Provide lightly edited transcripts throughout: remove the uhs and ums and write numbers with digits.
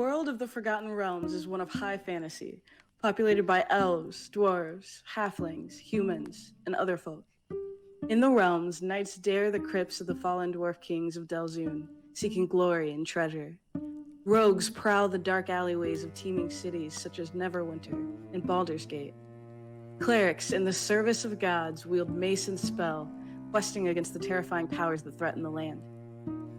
world of the Forgotten Realms is one of high fantasy, populated by elves, dwarves, halflings, humans, and other folk. In the realms, knights dare the crypts of the fallen dwarf kings of Delzoun, seeking glory and treasure. Rogues prowl the dark alleyways of teeming cities such as Neverwinter and Baldur's Gate. Clerics in the service of gods wield mace and spell, questing against the terrifying powers that threaten the land.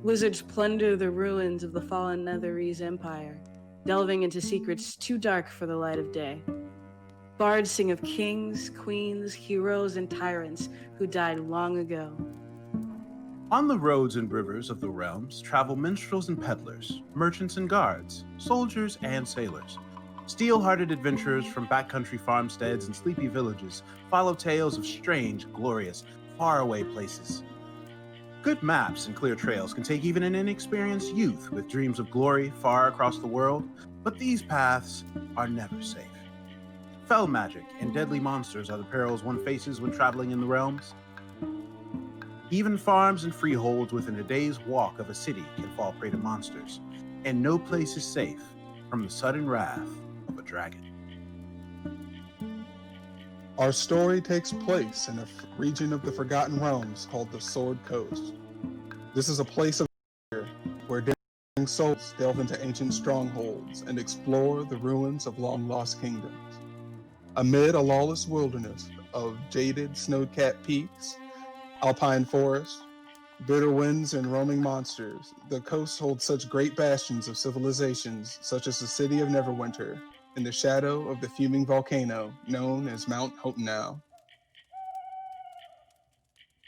Wizards plunder the ruins of the fallen Netherese Empire, delving into secrets too dark for the light of day. Bards sing of kings, queens, heroes, and tyrants who died long ago. On the roads and rivers of the realms travel minstrels and peddlers, merchants and guards, soldiers and sailors. Steel-hearted adventurers from backcountry farmsteads and sleepy villages follow tales of strange, glorious, faraway places. Good maps and clear trails can take even an inexperienced youth with dreams of glory far across the world, but these paths are never safe. Fell magic and deadly monsters are the perils one faces when traveling in the realms. Even farms and freeholds within a day's walk of a city can fall prey to monsters, and no place is safe from the sudden wrath of a dragon. Our story takes place in a region of the Forgotten Realms called the Sword Coast. This is a place of fear where daring souls delve into ancient strongholds and explore the ruins of long-lost kingdoms. Amid a lawless wilderness of jaded, snow-capped peaks, alpine forests, bitter winds, and roaming monsters, the coast holds such great bastions of civilizations such as the city of Neverwinter in the shadow of the fuming volcano known as Mount Hotenau.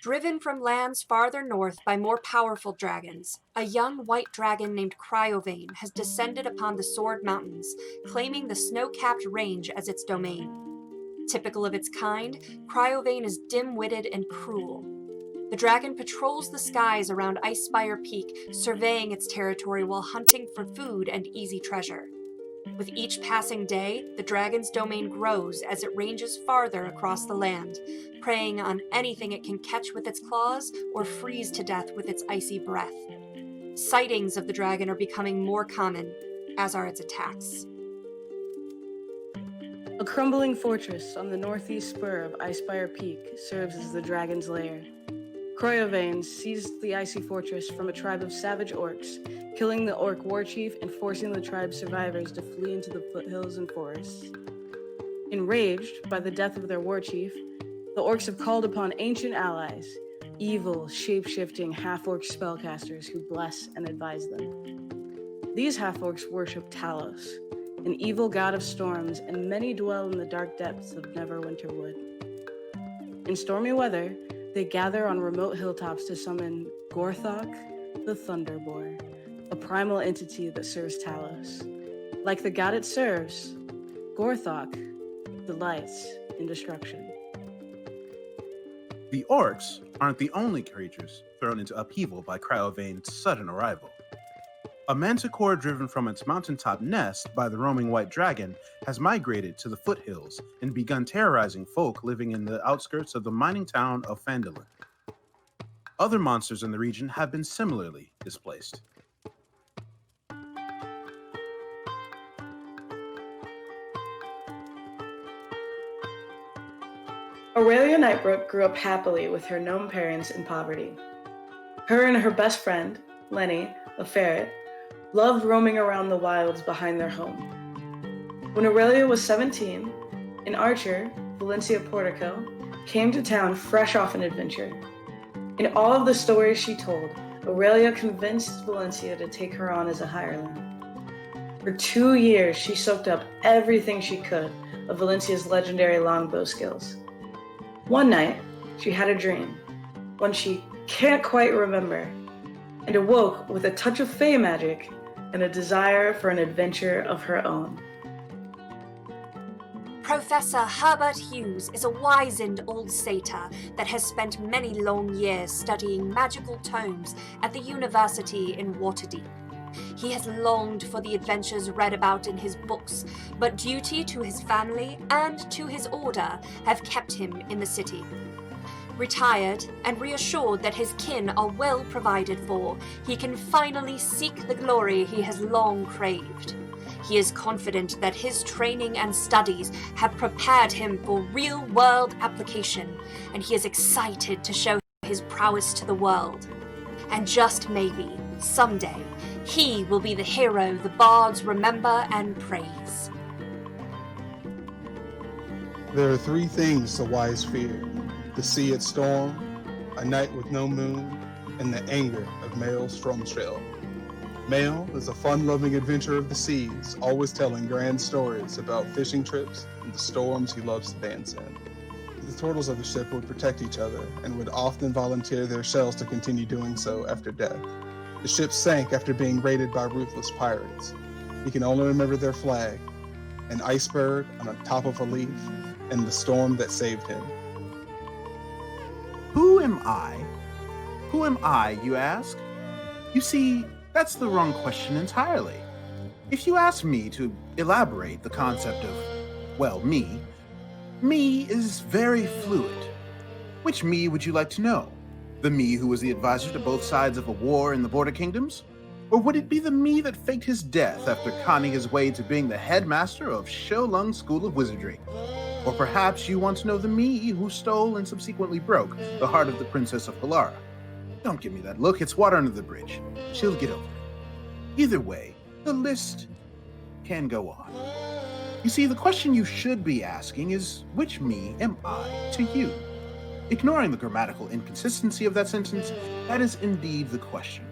Driven from lands farther north by more powerful dragons, a young white dragon named Cryovane has descended upon the Sword Mountains, claiming the snow-capped range as its domain. Typical of its kind, Cryovane is dim-witted and cruel. The dragon patrols the skies around Icespire Peak, surveying its territory while hunting for food and easy treasure. With each passing day, the dragon's domain grows as it ranges farther across the land, preying on anything it can catch with its claws or freeze to death with its icy breath. Sightings of the dragon are becoming more common, as are its attacks. A crumbling fortress on the northeast spur of Icespire Peak serves as the dragon's lair. Cryovane seized the icy fortress from a tribe of savage orcs, killing the orc war chief and forcing the tribe's survivors to flee into the foothills and forests. Enraged by the death of their war chief, the orcs have called upon ancient allies, evil, shape-shifting half-orc spellcasters who bless and advise them. These half-orcs worship Talos, an evil god of storms, and many dwell in the dark depths of Neverwinter Wood. In stormy weather, they gather on remote hilltops to summon Gorthok, the Thunderboar, a primal entity that serves Talos. Like the god it serves, Gorthok delights in destruction. The orcs aren't the only creatures thrown into upheaval by Cryovane's sudden arrival. A manticore driven from its mountaintop nest by the roaming white dragon has migrated to the foothills and begun terrorizing folk living in the outskirts of the mining town of Phandalin. Other monsters in the region have been similarly displaced. Aurelia Nightbrook grew up happily with her gnome parents in poverty. Her and her best friend, Lenny, a ferret, loved roaming around the wilds behind their home. When Aurelia was 17, an archer, Valencia Portico, came to town fresh off an adventure. In all of the stories she told, Aurelia convinced Valencia to take her on as a hireling. For 2 years, she soaked up everything she could of Valencia's legendary longbow skills. One night, she had a dream, one she can't quite remember, and awoke with a touch of fey magic and a desire for an adventure of her own. Professor Herbert Hughes is a wizened old satyr that has spent many long years studying magical tomes at the university in Waterdeep. He has longed for the adventures read about in his books, but duty to his family and to his order have kept him in the city. Retired and reassured that his kin are well provided for, he can finally seek the glory he has long craved. He is confident that his training and studies have prepared him for real-world application, and he is excited to show his prowess to the world. And just maybe, someday, he will be the hero the bards remember and praise. There are three things the wise fear: the sea at storm, a night with no moon, and the anger of Mael Stromtrail. Mael is a fun-loving adventurer of the seas, always telling grand stories about fishing trips and the storms he loves to dance in. The turtles of the ship would protect each other and would often volunteer their shells to continue doing so after death. The ship sank after being raided by ruthless pirates. He can only remember their flag, an iceberg on the top of a leaf, and the storm that saved him. Who am I? Who am I, you ask? You see, that's the wrong question entirely. If you ask me to elaborate the concept of, well, me is very fluid. Which me would you like to know? The me who was the advisor to both sides of a war in the Border Kingdoms? Or would it be the me that faked his death after conning his way to being the headmaster of Sholung School of Wizardry? Or perhaps you want to know the me who stole and subsequently broke the heart of the Princess of Palara? Don't give me that look, it's water under the bridge. She'll get over it. Either way, the list can go on. You see, the question you should be asking is, which me am I to you? Ignoring the grammatical inconsistency of that sentence, that is indeed the question.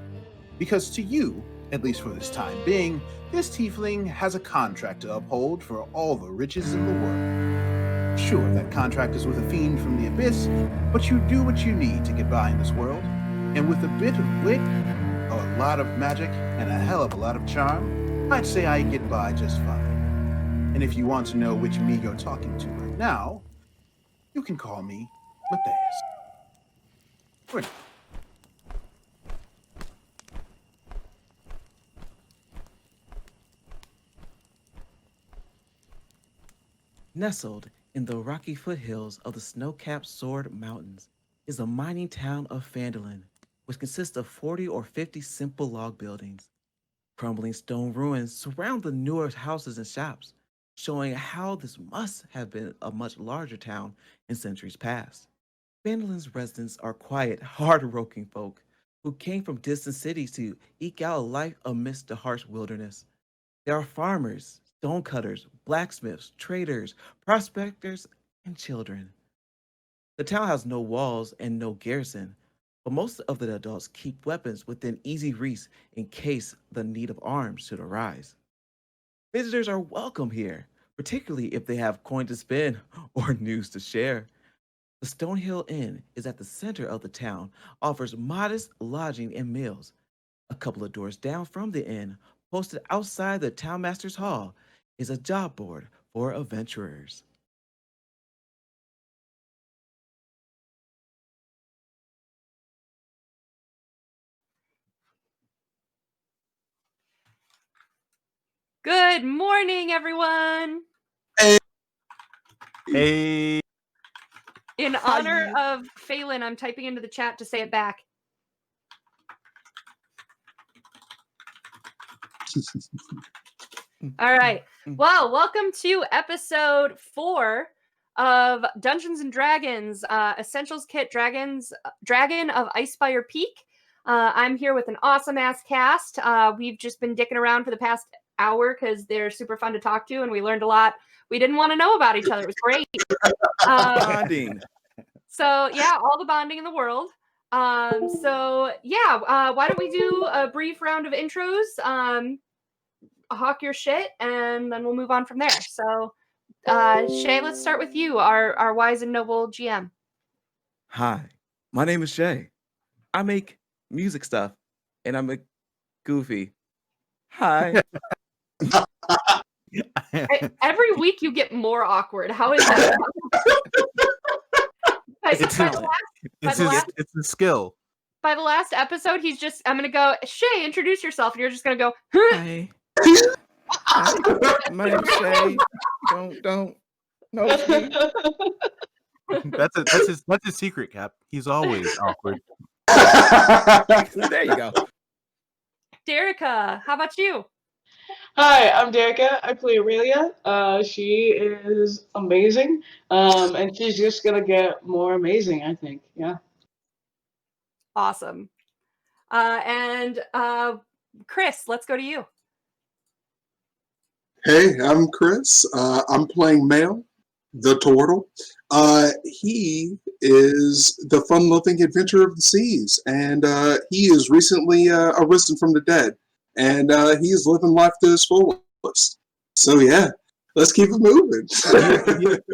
Because to you, at least for this time being, this tiefling has a contract to uphold for all the riches in the world. Sure, that contract is with a fiend from the abyss, but you do what you need to get by in this world, and with a bit of wit, a lot of magic, and a hell of a lot of charm, I'd say I get by just fine. And if you want to know which me you're talking to right now, you can call me Matthias. For now. Nestled in the rocky foothills of the snow-capped Sword Mountains is the mining town of Phandalin, which consists of 40 or 50 simple log buildings. Crumbling stone ruins surround the newer houses and shops, showing how this must have been a much larger town in centuries past. Phandalin's residents are quiet, hard-working folk who came from distant cities to eke out a life amidst the harsh wilderness. There are farmers, stonecutters, blacksmiths, traders, prospectors, and children. The town has no walls and no garrison, but most of the adults keep weapons within easy reach in case the need of arms should arise. Visitors are welcome here, particularly if they have coin to spend or news to share. The Stonehill Inn is at the center of the town, offers modest lodging and meals. A couple of doors down from the inn, posted outside the townmaster's hall, is a job board for adventurers. Good morning, everyone! Hey. In honor of Phelan, I'm typing into the chat to say it back. All right. Well, welcome to episode 4 of Dungeons and Dragons Essentials Kit Dragon of Icespire Peak. I'm here with an awesome ass cast. We've just been dicking around for the past hour because they're super fun to talk to, and we learned a lot we didn't want to know about each other. It was great. Bonding. So yeah, all the bonding in the world. Why don't we do a brief round of intros? Hawk your shit, and then we'll move on from there. So, Shay, let's start with you, our wise and noble GM. Hi, my name is Shay. I make music stuff, and I'm a goofy. Hi. Every week you get more awkward. How is that? It's a skill. By the last episode, I'm gonna go, Shay, introduce yourself, and you're just gonna go, huh? Hi. Hi. My name is Shay. Don't. No, it's me. That's his secret, Cap. He's always awkward. There you go. Derica, how about you? Hi, I'm Dereka. I play Aurelia. She is amazing, and she's just gonna get more amazing, I think. Yeah. Awesome. And Chris, let's go to you. Hey, I'm Chris. I'm playing Mael, the turtle. He is the fun-loving adventurer of the seas, and he is recently arisen from the dead, and he is living life to his fullest. So yeah, let's keep it moving.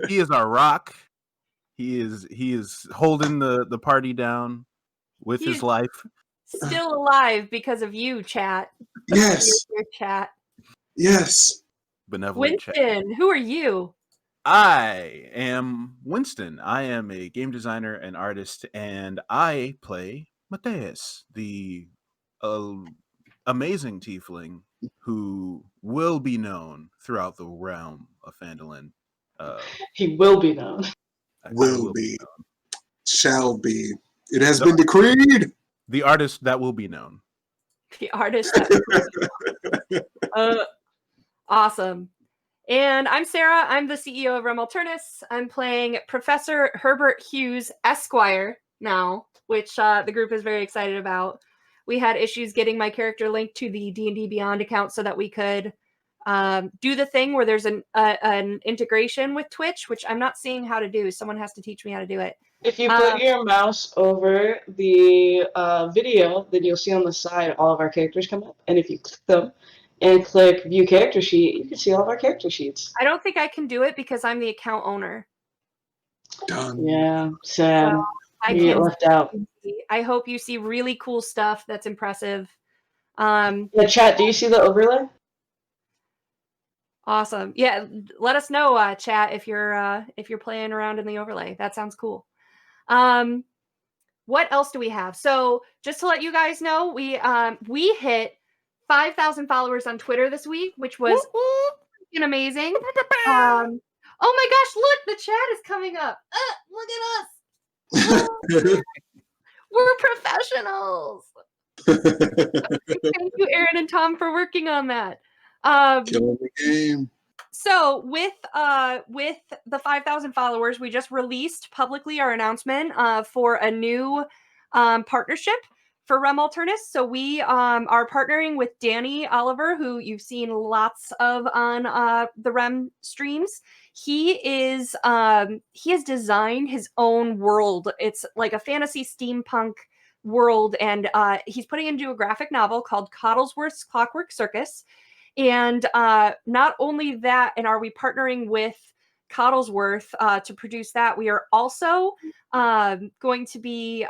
He is our rock. He is holding the party down with his He's life. still alive because of you, chat. Yes, Your chat. yes. Benevolent chat. Winston, who are you? I am Winston. I am a game designer and artist, and I play Matthias, the amazing tiefling who will be known throughout the realm of Phandalin. He will be known. I Will be, shall be. It has been decreed. The artist that will be known. The artist. Awesome. And I'm Sarah. I'm the CEO of Realm Alternus. I'm playing Professor Herbert Hughes Esquire now, which the group is very excited about. We had issues getting my character linked to the D&D Beyond account so that we could do the thing where there's an integration with Twitch, which I'm not seeing how to do. Someone has to teach me how to do it. If you put your mouse over the video, then you'll see on the side all of our characters come up. And if you click them and click View Character Sheet, you can see all of our character sheets. I don't think I can do it because I'm the account owner. Done. Yeah, sad. So I You get can't left out. I hope you see really cool stuff that's impressive. Yeah, chat, do you see the overlay? Awesome. Yeah, let us know, chat, if you're playing around in the overlay. That sounds cool. What else do we have? So just to let you guys know, we hit 5,000 followers on Twitter this week, which was amazing. Oh my gosh, look, the chat is coming up. Look at us. We're professionals. Thank you, Aaron and Tom, for working on that. Killing the game. So with the 5,000 followers, we just released publicly our announcement for a new partnership for Realm Alternus. So we are partnering with Danny Oliver, who you've seen lots of on the Rem streams. He has designed his own world. It's like a fantasy steampunk world, and he's putting it into a graphic novel called Coddlesworth's Clockwork Circus. And not only that, and are we partnering with Coddlesworth to produce that, we are also going to be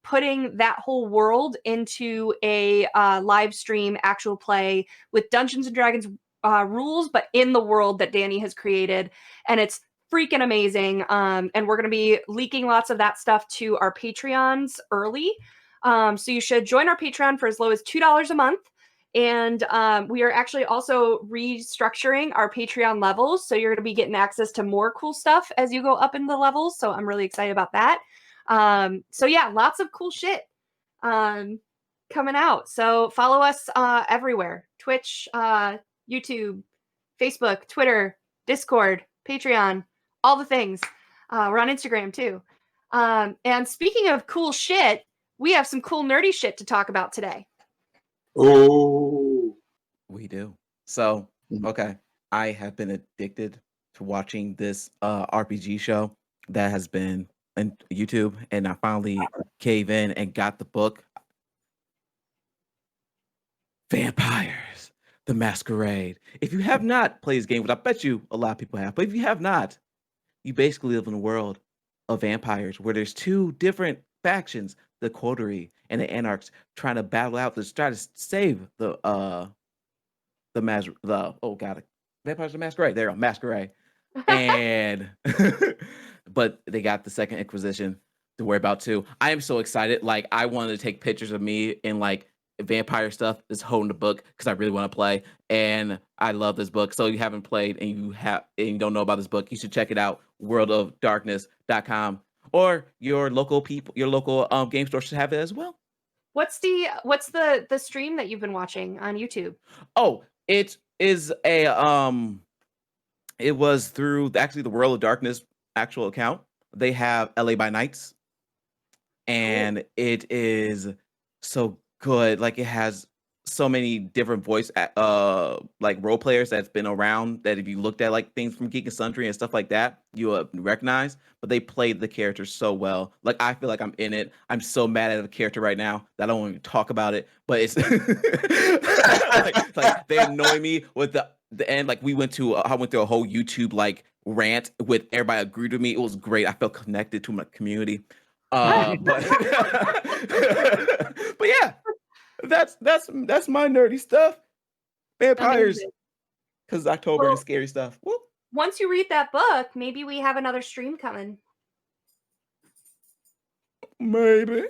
putting that whole world into a live stream actual play with Dungeons and Dragons rules, but in the world that Danny has created. And it's freaking amazing. And we're going to be leaking lots of that stuff to our Patreons early. So you should join our Patreon for as low as $2 a month. And we are actually also restructuring our Patreon levels. So you're going to be getting access to more cool stuff as you go up in the levels. So I'm really excited about that. So yeah, lots of cool shit coming out. So follow us everywhere. Twitch, YouTube, Facebook, Twitter, Discord, Patreon, all the things. We're on Instagram too. And speaking of cool shit, we have some cool nerdy shit to talk about today. Oh, We do. So, okay, I have been addicted to watching this RPG show that has been on YouTube, and I finally cave in and got the book. Vampires, the Masquerade. If you have not played this game, which I bet you a lot of people have, but if you have not, you basically live in a world of vampires where there's two different factions, the Coterie and the Anarchs, trying to battle out to try to save Vampires the Masquerade. There, Masquerade. And but they got the Second Inquisition to worry about too. I am so excited. Like, I wanted to take pictures of me in like vampire stuff, is holding the book because I really want to play, and I love this book. So you haven't played and you don't know about this book, you should check it out. worldofdarkness.com, or your local game store should have it as well. What's the stream that you've been watching on YouTube? Oh, It is a it was through actually the World of Darkness actual account. They have LA by Nights, and it is so good. Like it has so many different like role players that's been around that if you looked at like things from Geek and Sundry and stuff like that, you would recognize. But they played the characters so well. Like I feel like I'm in it. I'm so mad at the character right now that I don't even talk about it. But it's like they annoy me with the end. Like I went through a whole YouTube like rant with everybody agreed with me. It was great. I felt connected to my community. But but yeah, that's my nerdy stuff. Vampires, Amazing. because October Well, and scary stuff. Woo. once you read that book, maybe we have another stream coming. Maybe.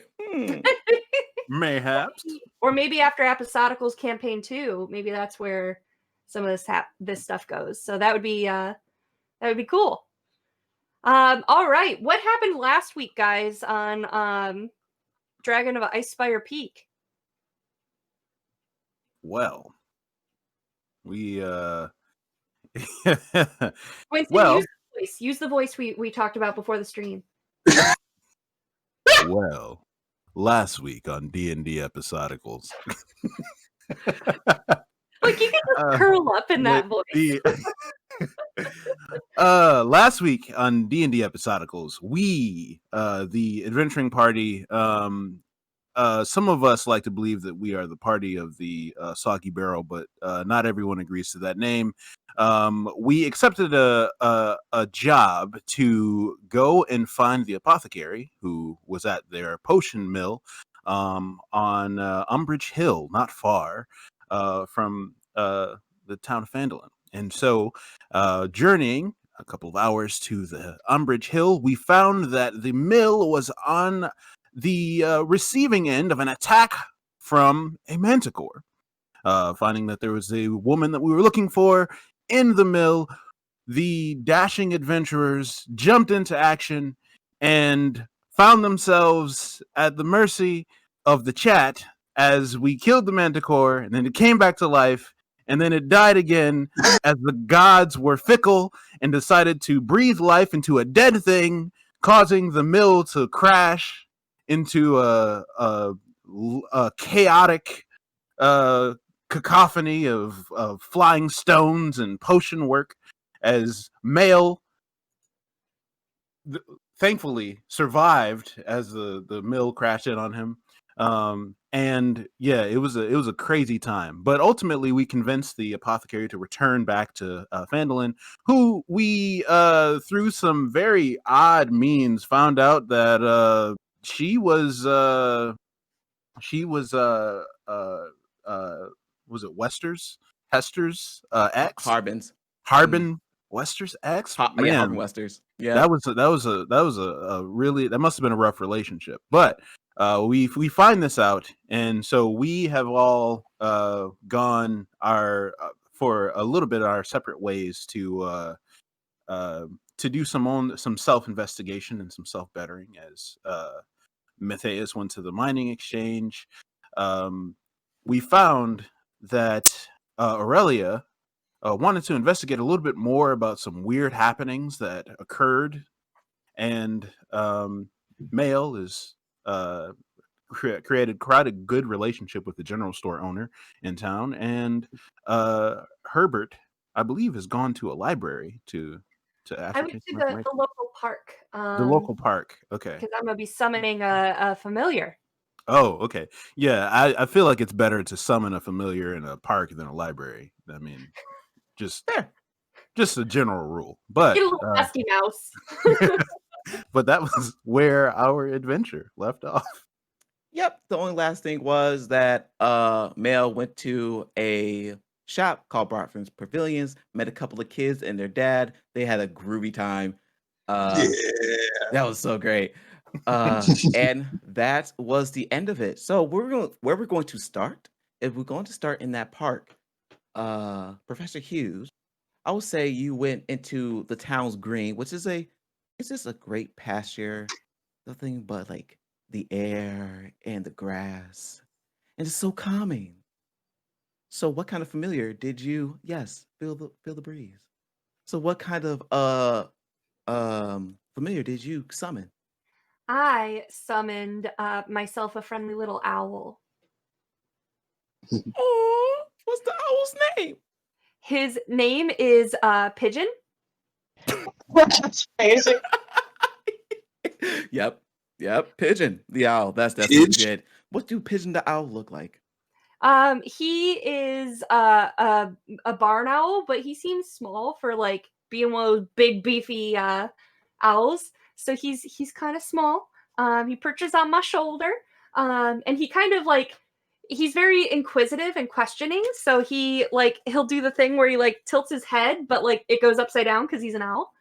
Mayhaps. Or maybe after Episodicals campaign 2, maybe that's where some of this stuff goes. So that would be cool. All right. What happened last week, guys, on Dragon of Icespire Peak? Well, we Winston, well, use the voice we talked about before the stream. well, last week on D&D Episodicals. Like you can just curl up in that voice. Last week on D&D Episodicals, we, the adventuring party, some of us like to believe that we are the party of the Soggy Barrel, but not everyone agrees to that name. We accepted a job to go and find the apothecary who was at their potion mill on Umbridge Hill, not far from the town of Phandalin. And so, journeying a couple of hours to the Umbridge Hill, we found that the mill was on the receiving end of an attack from a manticore. Finding that there was a woman that we were looking for in the mill, the dashing adventurers jumped into action and found themselves at the mercy of the chat as we killed the manticore, and then it came back to life, and then it died again as the gods were fickle and decided to breathe life into a dead thing, causing the mill to crash into a chaotic cacophony of flying stones and potion work as Mael thankfully survived as the mill crashed in on him. And yeah, it was a crazy time, but ultimately we convinced the apothecary to return back to Phandalin, who we through some very odd means found out that she was was it Hester's ex? Harbin Wester's ex? Man, Yeah, Harbin Westers. Yeah. that was a really, that must have been a rough relationship. But we find this out, and so we have all gone our for a little bit our separate ways to do some self investigation and some self bettering. As Matthias went to the mining exchange, we found that Aurelia wanted to investigate a little bit more about some weird happenings that occurred, and Mael is created quite a good relationship with the general store owner in town, and Herbert, I believe, has gone to a library to I went ascertain to some the information. local park. The local park, okay. Because I'm gonna be summoning a familiar. Oh, okay. Yeah, I feel like it's better to summon a familiar in a park than a library. I mean, just a general rule. But Get a little dusty mouse. but that was where our adventure left off. Yep. The only last thing was that Mael went to a shop called Brodford's Pavilions, met a couple of kids and their dad. They had a groovy time. Yeah. That was so great. And that was the end of it. So where we're going to start is we're going to start in that park. Professor Hughes, I would say you went into the town's green, which is it's just a great pasture. Nothing but like the air and the grass. And it's so calming. So what kind of familiar did you? Yes, feel the breeze. So what kind of familiar did you summon? I summoned myself a friendly little owl. Oh, what's the owl's name? His name is Pidgeon. That's amazing. Yep, Pigeon the owl. That's what Pidge? you did. What do Pigeon the owl look like? He is a barn owl, but he seems small for like being one of those big beefy owls. So he's kind of small. He perches on my shoulder. And he kind of like he's very inquisitive and questioning. So he'll do the thing where he like tilts his head, but like it goes upside down because he's an owl.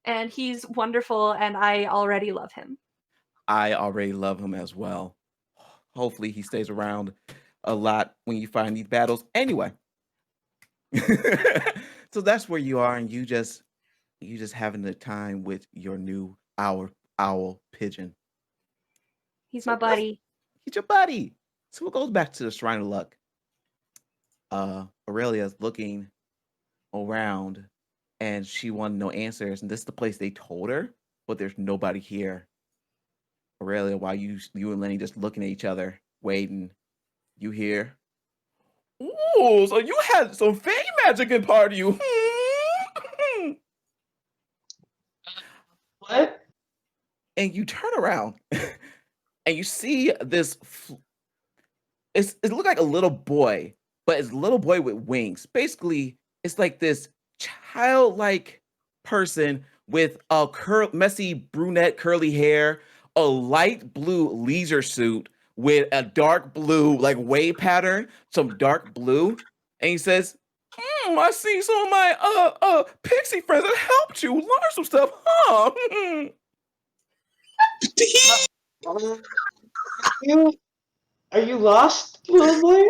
And he's wonderful, and I already love him. I already love him as well. Hopefully he stays around a lot when you find these battles. Anyway. So that's where you are, and you just having the time with your new owl Pigeon. He's So my buddy. He's your buddy. So it goes back to the Shrine of Luck. Aurelia's looking around and she wanted no answers, and this is the place they told her, but there's nobody here. Aurelia, while you and Lenny just looking at each other, waiting, you hear, "Ooh, so you had some fey magic in part of you." What? And you turn around and you see this. It looked like a little boy, but it's a little boy with wings. Basically, it's like this childlike person with a messy brunette curly hair, a light blue leisure suit with a dark blue like wave pattern, some dark blue, and he says, "I see some of my pixie friends that helped you learn some stuff, huh?" Are you lost, little boy?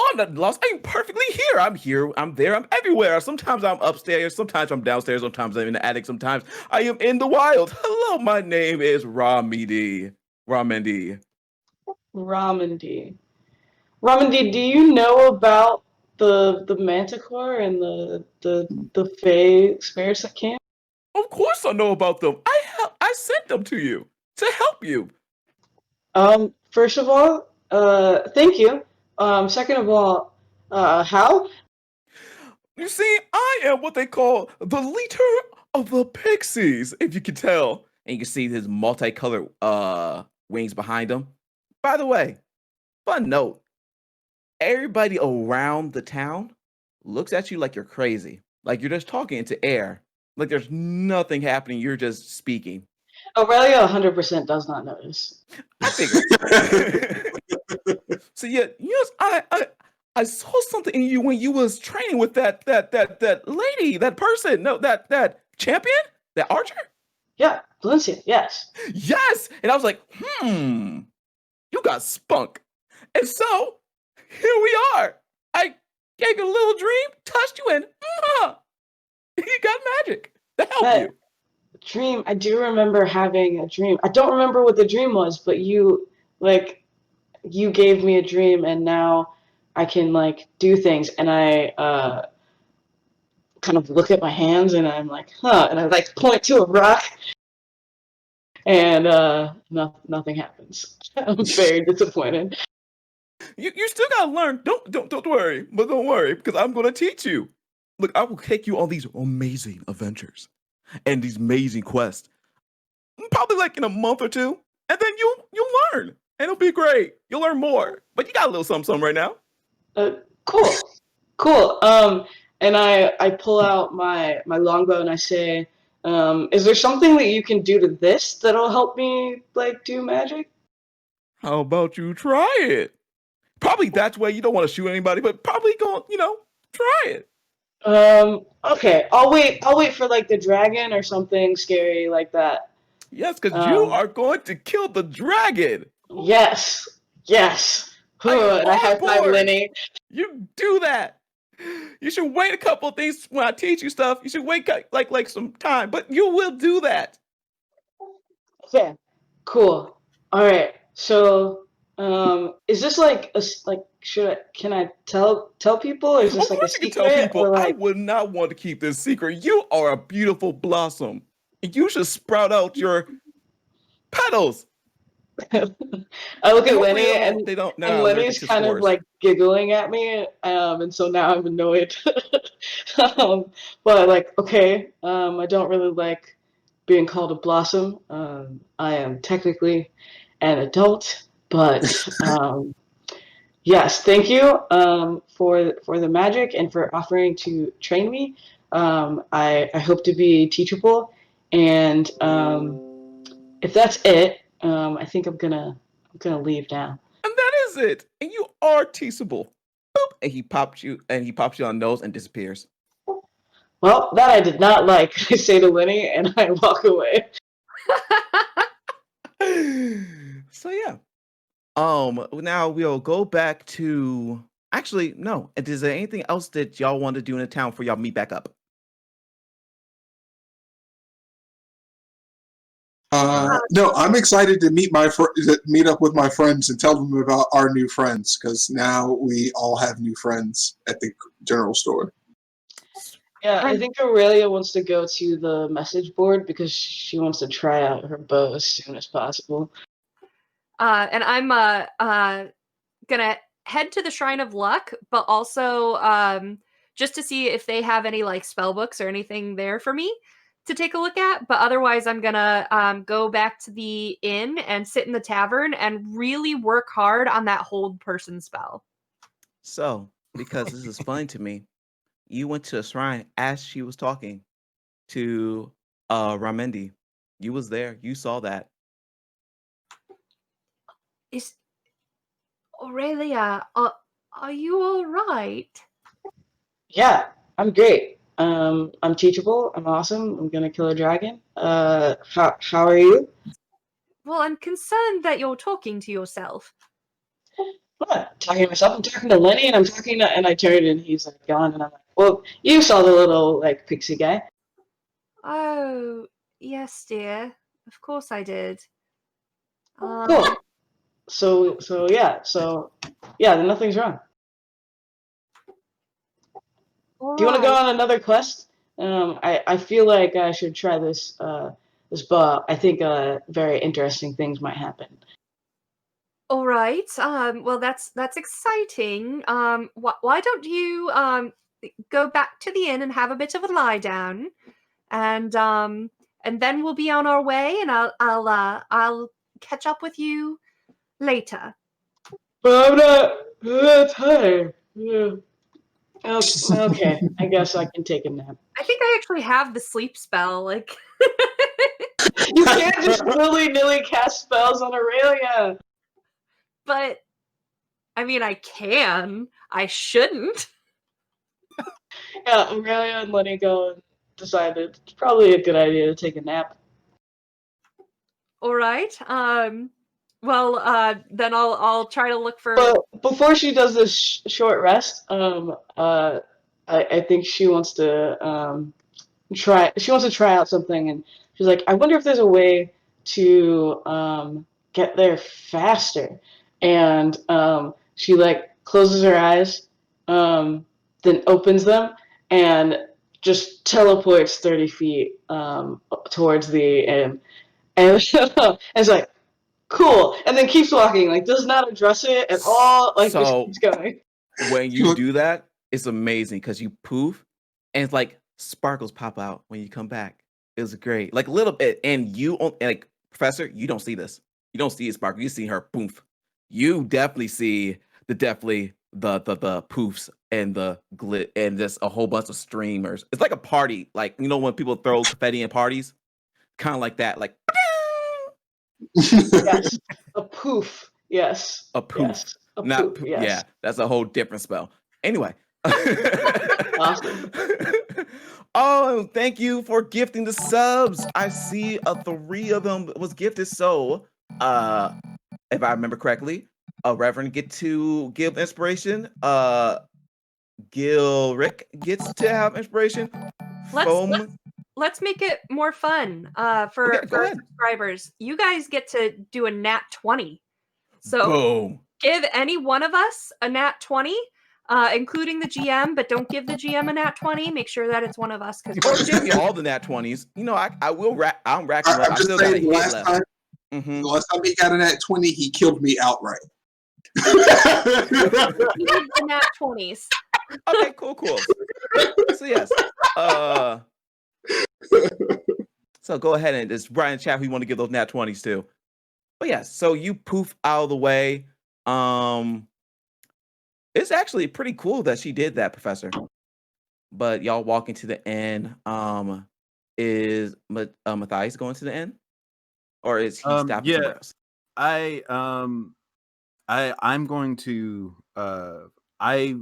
Oh, I'm not lost. I'm perfectly here. I'm here. I'm there. I'm everywhere. Sometimes I'm upstairs. Sometimes I'm downstairs. Sometimes I'm in the attic. Sometimes I am in the wild. Hello, my name is Ramidi. Ramandi. Ramandi, do you know about the manticore and the fey spirits that came? Of course I know about them. I sent them to you to help you. First of all, thank you. Second of all, how? You see, I am what they call the leader of the pixies, if you can tell. And you can see his multicolored wings behind him. By the way, fun note, everybody around the town looks at you like you're crazy. Like you're just talking into air. Like there's nothing happening. You're just speaking. Aurelia 100% does not notice. I figured. So yeah, yes, I saw something in you when you was training with that lady, that person, no, that champion, that archer. Yeah, Valencia, yes. Yes, and I was like, you got spunk, and so here we are. I gave you a little dream, touched you, and you got magic to help But you. dream, I do remember having a dream. I don't remember what the dream was, but you gave me a dream, and now I can do things, and I kind of look at my hands, and I'm like, huh, and I point to a rock, and nothing happens. I'm very disappointed. You still gotta learn. Don't worry, but don't worry because I'm gonna teach you. Look, I will take you on these amazing adventures and these amazing quests. Probably like in a month or two, and then you'll learn, and it'll be great. You'll learn more, but you got a little something right now. Cool. And I pull out my longbow and I say, is there something that you can do to this that'll help me do magic? How about you try it? Probably that's why you don't want to shoot anybody, but probably go, try it. Okay. I'll wait for the dragon or something scary like that. Yes, because you are going to kill the dragon. Yes. And I high five Lenny. You do that. You should wait a couple of things when I teach you stuff. You should wait like some time, but you will do that. Okay. Cool. All right. So Is this like can I tell people, or is Of this like a course you can tell secret, or people. I would not want to keep this secret. You are a beautiful blossom. And you should sprout out your petals. I look at Hopefully Lenny, they don't and not allergic Lenny's to kind of spores. like giggling at me, and so now I'm annoyed. But like, okay, I don't really like being called a blossom. I am technically an adult, but yes, thank you for the magic and for offering to train me. I hope to be teachable, and if that's it, I think I'm gonna leave now. And that is it. And you are teachable. Boop. And he pops you on the nose and disappears. Well, that I did not like, I say to Lenny, and I walk away. So yeah. Now we'll go back to actually no. Is there anything else that y'all want to do in the town before y'all meet back up? No, I'm excited to meet up with my friends and tell them about our new friends, because now we all have new friends at the general store. Yeah, I think Aurelia wants to go to the message board because she wants to try out her bow as soon as possible. And I'm gonna head to the Shrine of Luck, but also just to see if they have any like spell books or anything there for me to take a look at. But otherwise, I'm gonna go back to the inn and sit in the tavern and really work hard on that hold person spell. So, because this is funny to me, you went to a shrine as she was talking to Ramendi. You was there. You saw that. Is Aurelia, are you all right? Yeah, I'm great. I'm teachable. I'm awesome. I'm gonna kill a dragon. How are you? Well, I'm concerned that you're talking to yourself. I'm not talking to myself. I'm talking to Lenny, and and I turned, and he's like gone, and I'm like, well, you saw the little like pixie guy. Oh, yes, dear. Of course I did. Cool. So yeah, then nothing's wrong. Do you want to go on another quest? I feel like I should try this this bow. I think very interesting things might happen. All right. Well, that's exciting. Why don't you go back to the inn and have a bit of a lie down, and then we'll be on our way, and I'll catch up with you later. But I'm not tired. Yeah. Okay, I guess I can take a nap. I think I actually have the sleep spell. Like, you can't just willy-nilly cast spells on Aurelia. But I mean, I can. I shouldn't. Yeah, Aurelia and Lenny go and decided it's probably a good idea to take a nap. All right. Well, then I'll try to look for. But before she does this short rest, I think she wants to try. She wants to try out something, and she's like, I wonder if there's a way to get there faster. And she like closes her eyes, then opens them, and just teleports 30 feet towards the inn. And it's like, cool, and then keeps walking, like does not address it at all, like just keeps going. When you do that, it's amazing because you poof, and it's like sparkles pop out when you come back. It was great, like a little bit, and like Professor, you don't see this. You don't see a sparkle. You see her poof. You definitely see the poofs and the glit and just a whole bunch of streamers. It's like a party, like when people throw confetti in parties, kind of like that, like. Yes, a poof. Yes, a poof. Yes. A Not poof. Yes. Yeah, that's a whole different spell. Anyway. Awesome. Oh, thank you for gifting the subs. I see 3 of them was gifted. So, if I remember correctly, Reverend get to give inspiration. Gilrick gets to have inspiration. Let's make it more fun for subscribers. You guys get to do a nat 20. So Boom. give any one of us a nat 20, including the GM, but don't give the GM a nat 20. Make sure that it's one of us. Or give me all the nat 20s. You know, I will rack. I'm racking them up. I'm I just still got a saying, hit last left. time, Mhm. the last time he got a nat 20, he killed me outright. You need the nat 20s. Okay, cool. So yes. So go ahead and just write in chat who you want to give those nat 20s to. But yes, so you poof out of the way. It's actually pretty cool that she did that, Professor. But y'all walking to the inn. Is Matthias going to the inn, or is he stopping somewhere else? I'm going to I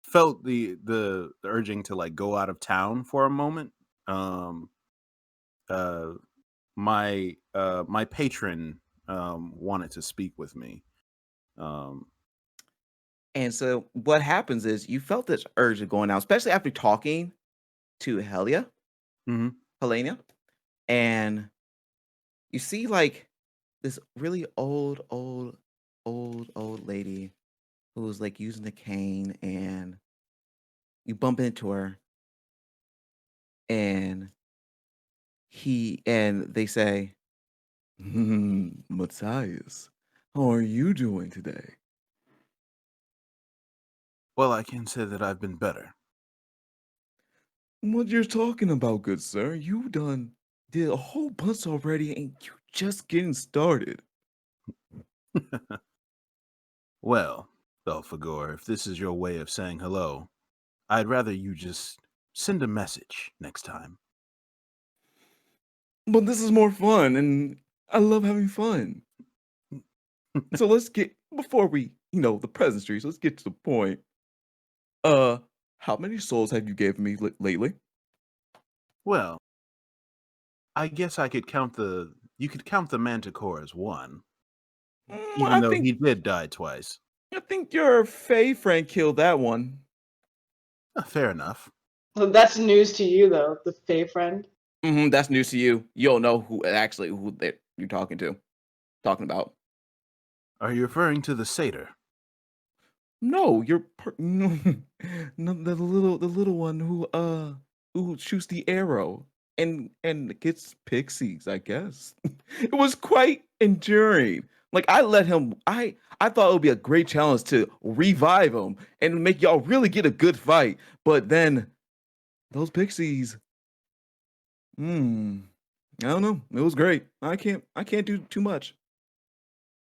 felt the urging to like go out of town for a moment. My patron wanted to speak with me. And so what happens is you felt this urge of going out, especially after talking to Helena, and you see like this really old lady who's like using the cane, and you bump into her, and they say, Matthias, how are you doing today? Well, I can say that I've been better. What you're talking about, good sir? You did a whole bunch already, and you just getting started. Well, Belphegor, if this is your way of saying hello, I'd rather you just send a message next time. But this is more fun, and I love having fun. So let's get, before we, the pleasantries, let's get to the point. How many souls have you given me lately? Well, I guess you could count the Manticore as one. Even though he did die twice. I think your Fae friend killed that one. Fair enough. So that's news to you, though, the Fae friend. That's news to you. You don't know who you're talking about. Are you referring to the satyr? No, no, the little one who shoots the arrow and gets pixies, I guess. It was quite enduring. Like I thought it would be a great challenge to revive him and make y'all really get a good fight. But then those pixies, I don't know. It was great. I can't do too much.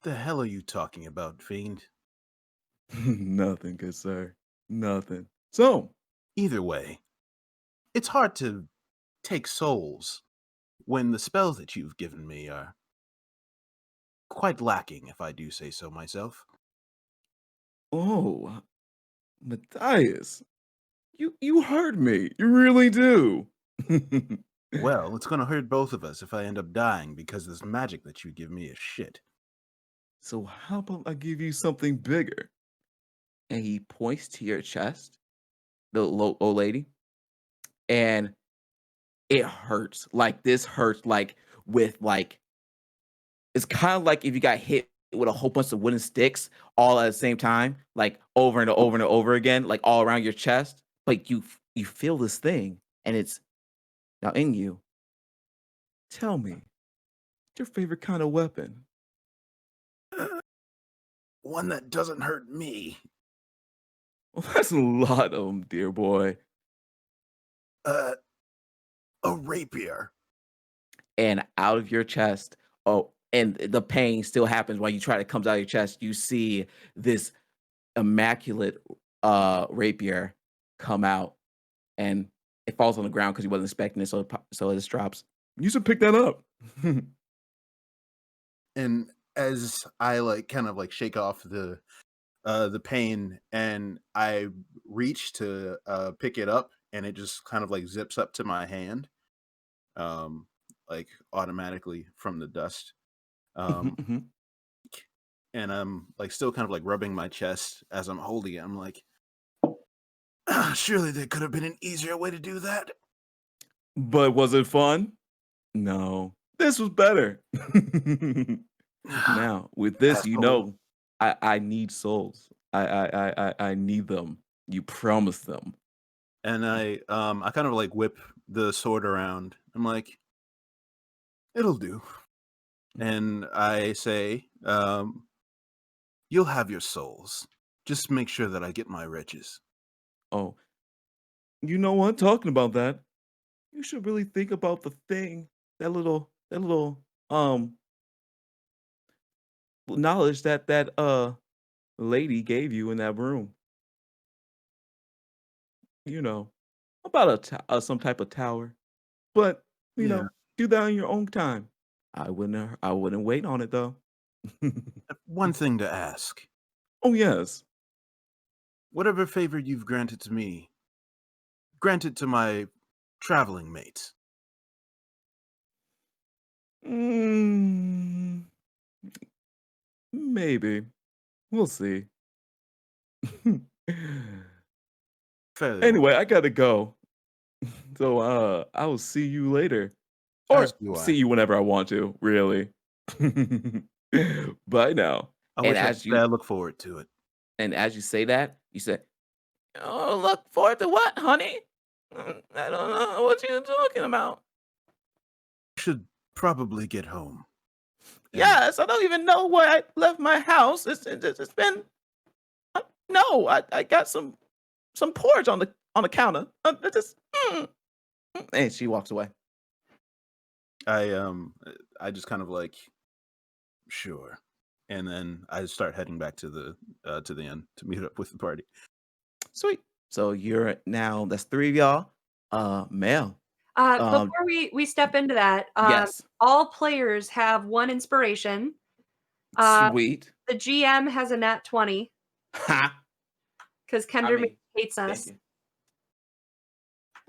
The hell are you talking about, fiend? Nothing, good sir. Nothing. So, either way, it's hard to take souls when the spells that you've given me are quite lacking, if I do say so myself. Oh, Matthias, you hurt me. You really do. Well, it's gonna hurt both of us if I end up dying because this magic that you give me is shit. So how about I give you something bigger? And he points to your chest, the old lady, and it hurts. Like this hurts like with like, it's kind of like if you got hit with a whole bunch of wooden sticks all at the same time, like over and over and over again, like all around your chest. Like you feel this thing, and it's now in you. Tell me, what's your favorite kind of weapon? One that doesn't hurt me. Well, that's a lot of them, dear boy. A rapier. And out of your chest, and the pain still happens while you try to come out of your chest. You see this immaculate rapier come out, and it falls on the ground because you wasn't expecting it, so it just drops. You should pick that up. And as I kind of shake off the pain, and I reach to pick it up, and it just kind of zips up to my hand, automatically from the dust. And I'm still kind of rubbing my chest as I'm holding it. I'm like, surely there could have been an easier way to do that. But was it fun? No, this was better. Now, with this, Asshole. I need souls. I need them. You promised them. And I kind of like whip the sword around. I'm like, it'll do. And I say, you'll have your souls. Just make sure that I get my riches. Oh, you know what? Talking about that, you should really think about the thing, that little knowledge that lady gave you in that room. You know, about some type of tower. But, Yeah. do that on your own time. I wouldn't wait on it though. One thing to ask. Oh yes. Whatever favor you've granted to me, grant it to my traveling mates. Mm, maybe. We'll see. Fairly well. Anyway, I gotta go. So I will see you later. Or As do see I. you whenever I want to, really. Bye now. I And wish I as could you say I look forward to it. and as you say that, you say, "Oh, look forward to what, honey? I don't know what you're talking about." Should probably get home. And Yes, I don't even know where I left my house. It's been no. I got some porridge on the counter. It just and she walks away. I just kind of like, sure. And then I start heading back to the inn to meet up with the party. Sweet. So that's 3 of y'all. Mael. Before we step into that, Yes. all players have 1 inspiration. The Sweet. GM has a nat 20 Ha. because Kender hates Thank us. you.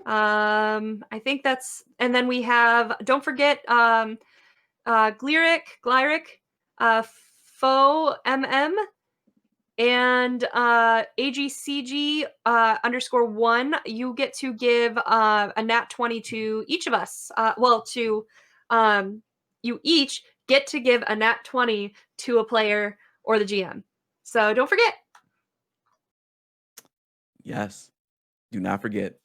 I think that's, and then we have, don't forget, Glyric, Faux MM, and AGCG _1. You get to give a nat 20 to each of us. You each get to give a nat 20 to a player or the GM. So don't forget. Yes. Do not forget.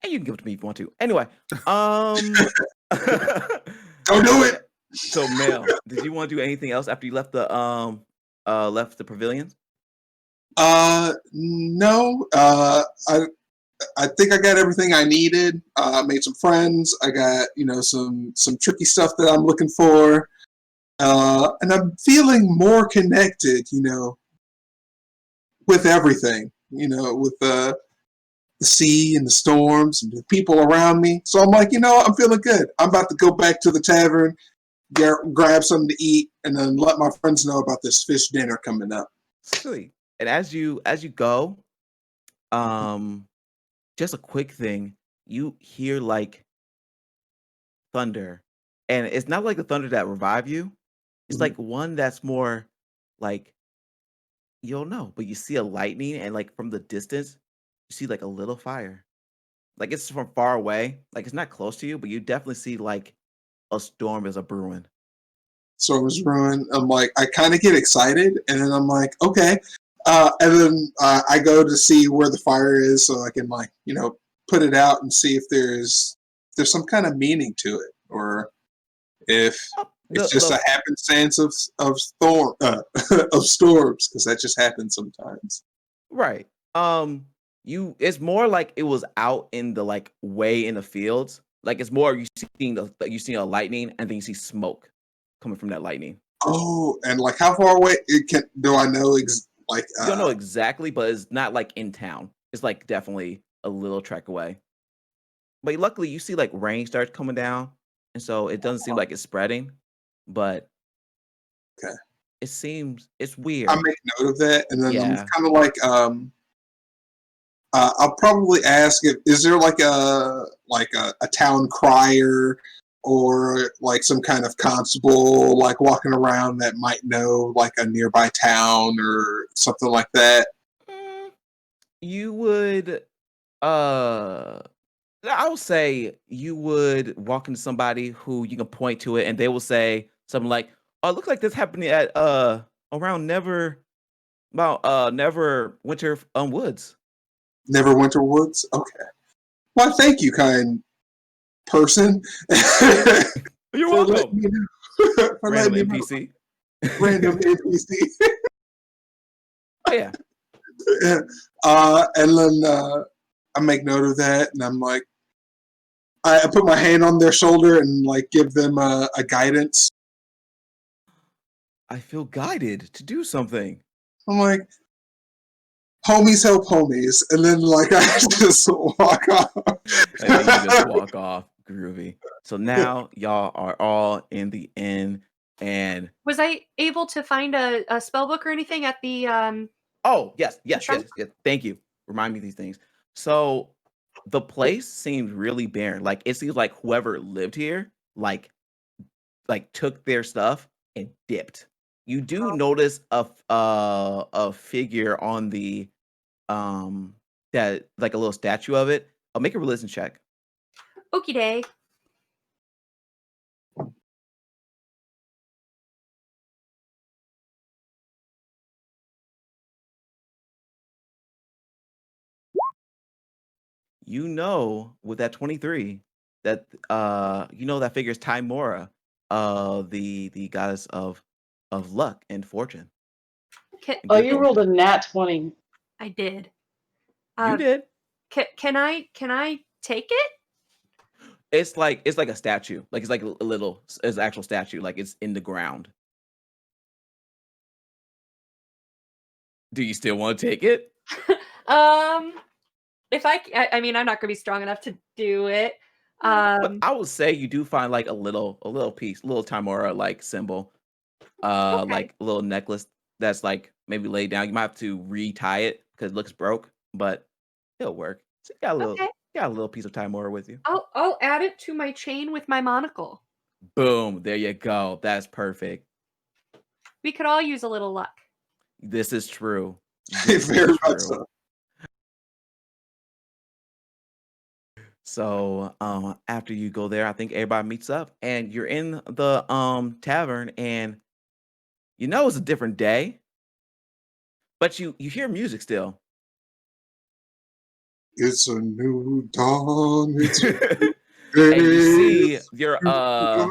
And you can give it to me if you want to. Anyway, Don't do it. So Mael, did you want to do anything else after you left the pavilions? No. I think I got everything I needed. Made some friends. I got some tricky stuff that I'm looking for, and I'm feeling more connected. With everything. With the sea and the storms and the people around me. So I'm like, I'm feeling good. I'm about to go back to the tavern, grab something to eat, and then let my friends know about this fish dinner coming up. Sweet. And as you go, just a quick thing, you hear like thunder, and it's not like the thunder that revive you. It's like one that's more like you don't know, but you see a lightning, and like from the distance, you see like a little fire. Like it's from far away, like it's not close to you, but you definitely see like a storm is a brewing. So it was ruined. I'm like, I kind of get excited, and then I'm like, okay. And then I go to see where the fire is, so I can put it out and see if there's some kind of meaning to it, or if it's just a happenstance of storms, because that just happens sometimes. Right. It's more like it was out in the like way in the fields. Like it's more you seeing a lightning, and then you see smoke coming from that lightning. Oh, and like how far away do I know? You don't know exactly, but it's not like in town. It's like definitely a little trek away. But luckily, you see like rain starts coming down, and so it doesn't seem like it's spreading. But okay, it's weird. I make note of that, and then Yeah. I'm kind of like I'll probably ask is there like a town crier or like some kind of constable like walking around that might know like a nearby town or something like that. You would I would say you would walk into somebody who you can point to it, and they will say something like, it looks like this happened at around Never Winter Woods. Neverwinter Woods? Okay. Well, thank you, kind person. You're for welcome. letting me know. For Random letting me know. NPC. Random NPC. Oh yeah. And then I make note of that, and I'm like, I put my hand on their shoulder and like give them a guidance. I feel guided to do something. I'm like, homies help homies, and then like I just walk off. And then you just walk off, groovy. So now y'all are all in the inn, and Was I able to find a spell book or anything at the oh yes. trunk? Thank you. Remind me of these things. So the place seems really barren. Like it seems like whoever lived here, like took their stuff and dipped. You do notice a figure on the that like a little statue of it. I'll make a religion check. Okie day. You know with that 23 that that figure is Timora, the goddess of luck and fortune. Can, and Oh, good you fortune. rolled a nat 20. I did. You did. Can I take it? It's like a statue. Like it's like a little it's an actual statue. Like it's in the ground. Do you still want to take it? If I mean, I'm not gonna be strong enough to do it. But I would say you do find like a little piece, little Timora like symbol, Okay. like a little necklace that's like maybe laid down. You might have to retie it because it looks broke, but it'll work. So you got a little piece of Timora with you. I'll add it to my chain with my monocle. Boom, there you go. That's perfect. We could all use a little luck. This is true. Very much so. So after you go there, I think everybody meets up and you're in the tavern, and you know it's a different day, but you hear music still. It's a new dawn. It's a And you see day. your Mr.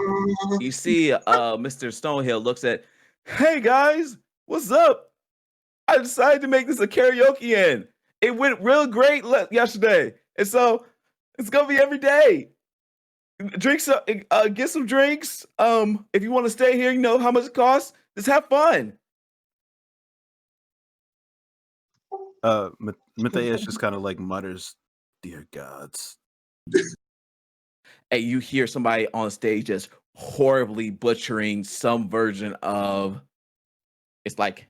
Stonehill looks at, hey guys, what's up? I decided to make this a karaoke in. It went real great yesterday, and so it's gonna be every day. Drinks, get some drinks. If you want to stay here, you know how much it costs. Just have fun. Matthias just kind of like mutters, "Dear gods." And you hear somebody on stage just horribly butchering some version of. It's like,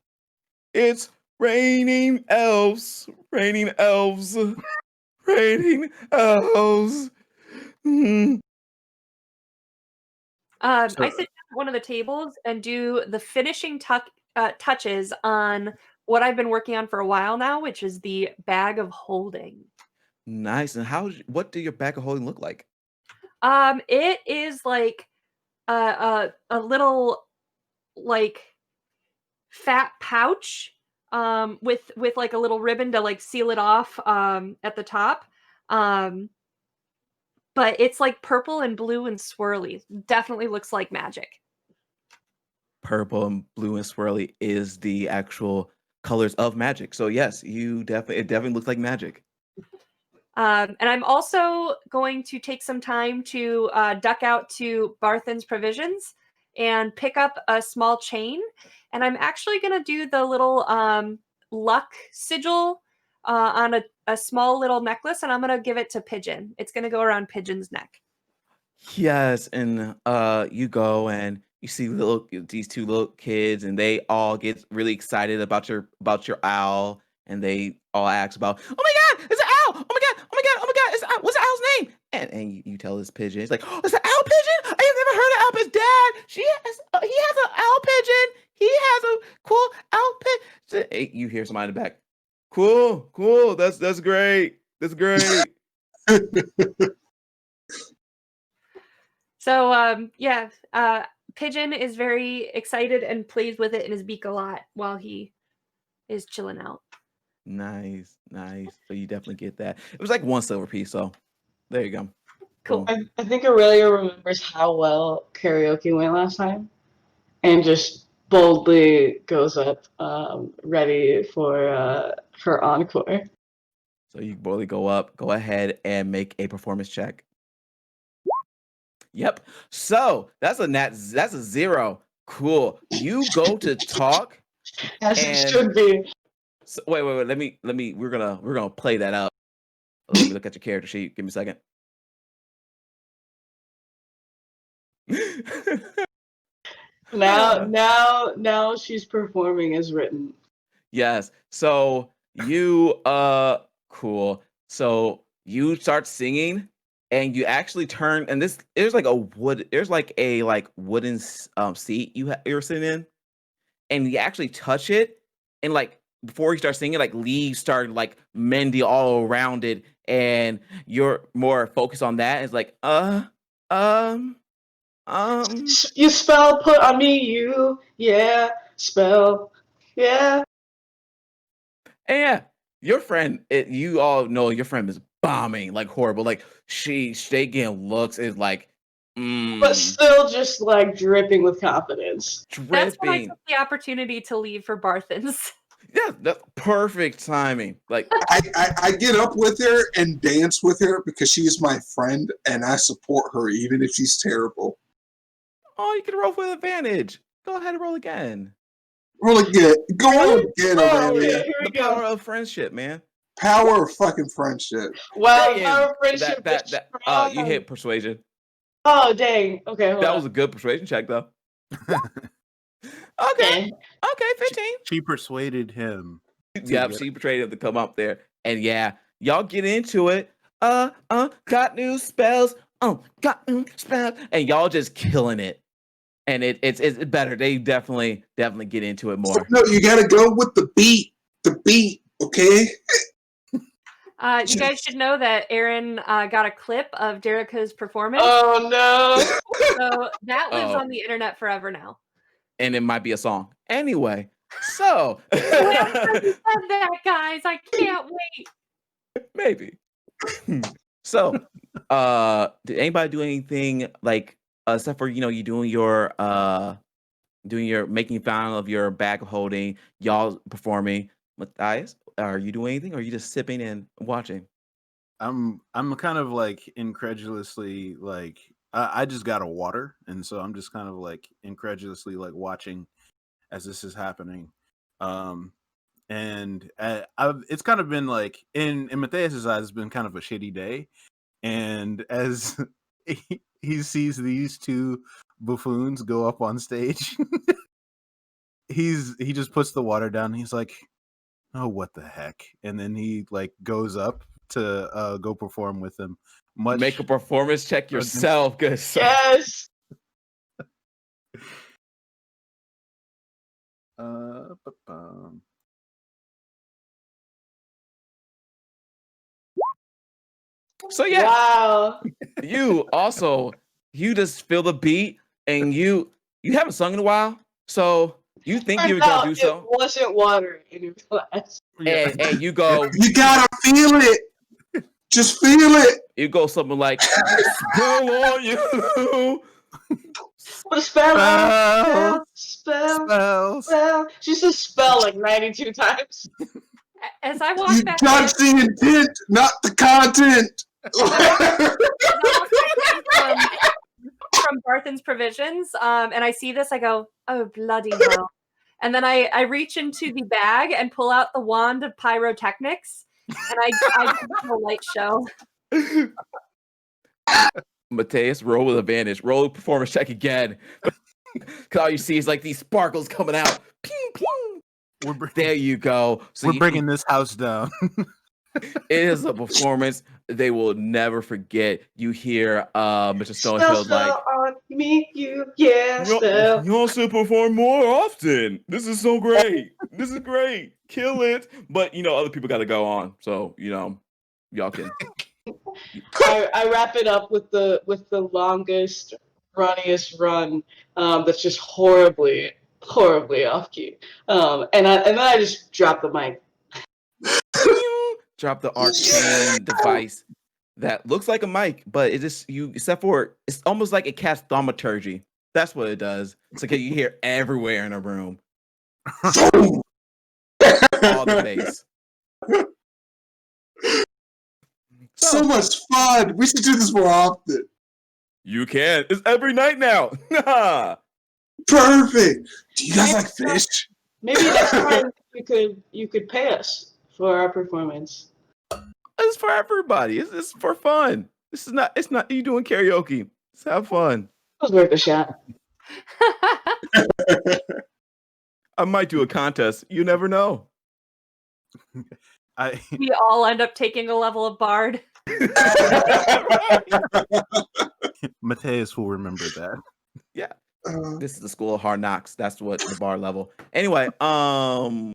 it's raining elves, raining elves, raining elves. Mm. I sit down at one of the tables and do the finishing touches on what I've been working on for a while now, which is the bag of holding. Nice. And what do your bag of holding look like? It is like a little like fat pouch with like a little ribbon to like seal it off at the top. But it's like purple and blue and swirly. Definitely looks like magic. Purple and blue and swirly is the actual colors of magic. So yes, it definitely looks like magic. And I'm also going to take some time to duck out to Barthen's Provisions and pick up a small chain. And I'm actually going to do the little luck sigil on a small little necklace, and I'm going to give it to Pidgeon. It's going to go around Pidgeon's neck. Yes, and you go and you see these two little kids, and they all get really excited about your owl, and they all ask about, oh my god, it's an owl! Oh my god, oh my god, oh my god, it's what's the owl's name? And you tell this pigeon, it's like, oh, it's an owl pigeon? I have never heard of owl pigeon. Dad, he has an owl pigeon. He has a cool owl pigeon. You hear somebody in the back. Cool. That's great. That's great. So Pidgeon is very excited and plays with it in his beak a lot while he is chilling out. Nice. So you definitely get that. It was like 1 silver piece, so there you go. Cool. Boom. I think Aurelia remembers how well karaoke went last time, and just boldly goes up, ready for her encore. So you boldly go ahead and make a performance check. Yep. So that's a 0. Cool. You go to talk. As And- it should be. So, wait. Let me. We're gonna play that up. Let me look at your character sheet. Give me a second. Now she's performing as written. Yes. So you cool. So you start singing, and you actually turn, and there's like a wooden seat you're sitting in, and you actually touch it, and like before you start singing, like leaves start like mending all around it, and you're more focused on that. It's like You spell put on me, you, yeah, spell, yeah. And yeah, your friend, you all know your friend is bombing like horrible. Like she getting looks is like, But still just like dripping with confidence. That's when I dripping. took the opportunity to leave for Barthen's. Yeah, that's perfect timing. Like, I get up with her and dance with her because she's my friend and I support her even if she's terrible. oh, you can roll with advantage. Go ahead and roll again. Roll again. Go again, Oh, Aurelia. okay, here we The go. power of friendship, man. Power of fucking friendship. Wow, Dang, our friendship is strong. you hit persuasion. Oh, dang. Okay, hold That on. was a good persuasion check, though. Okay, Okay. 15. She persuaded him. Yep, she betrayed him to come up there. And yeah, y'all get into it. Got new spells. Got new spells. And y'all just killing it. And it's better. They definitely get into it more. No, you gotta go with the beat. The beat, okay? You guys should know that Aaron got a clip of Derica's performance. Oh, no. So that lives Oh. on the internet forever now. And it might be a song. Anyway, so Whoever said that, guys, I can't wait. maybe. So, did anybody do anything like except for you doing your making fun of your bag of holding, y'all performing? Matthias, are you doing anything, or are you just sipping and watching? I'm kind of like incredulously like I just got a water, and so I'm just kind of like incredulously like watching as this is happening. And it's kind of been like in Matthias's eyes, it's been kind of a shitty day, and as he sees these two buffoons go up on stage, he just puts the water down. And he's like, "Oh, what the heck?" And then he like goes up to go perform with them. Make a performance check yourself, good sir. Yes. Ba-bum. So yeah, Wow. you just feel the beat, and you haven't sung in a while, so you think you were gonna do It so, wasn't water in your glass. and you go, You gotta feel it. Just feel it. you go something like, "Spell on you." What a spell. Spells. Spell. She's just spelling 92 times. As I walk You back in, judge the intent, not the content. from Barthen's provisions, and I see this, I go, oh, bloody hell. And then I reach into the bag and pull out the wand of pyrotechnics, and I do a light show. Matthias, roll with advantage. Roll a performance check again. Because all you see is like these sparkles coming out. Pew, pew. There you go. So We're bringing this house down. it is a performance they will never forget. You hear Mr. Stonefield like, on me, you, yeah, spell. you also perform more often. This is so great. This is great. Kill it. But other people got to go on. So y'all can. I wrap it up with the longest runniest run that's just horribly off key. And then I just drop the mic. Drop the arcane device that looks like a mic, but it just except for it's almost like it casts thaumaturgy. That's what it does. It's like you hear everywhere in a room. All the bass. So much fun. We should do this more often. You can. It's every night now. Perfect. Do you guys like fish? Maybe next time you could pay us for our performance. It's for everybody. It's for fun. It's not you doing karaoke. Let's have fun. It was worth a shot. I might do a contest. You never know. We all end up taking a level of bard. Matthias will remember that. Yeah. This is the school of hard knocks. That's what the bar level. Anyway, so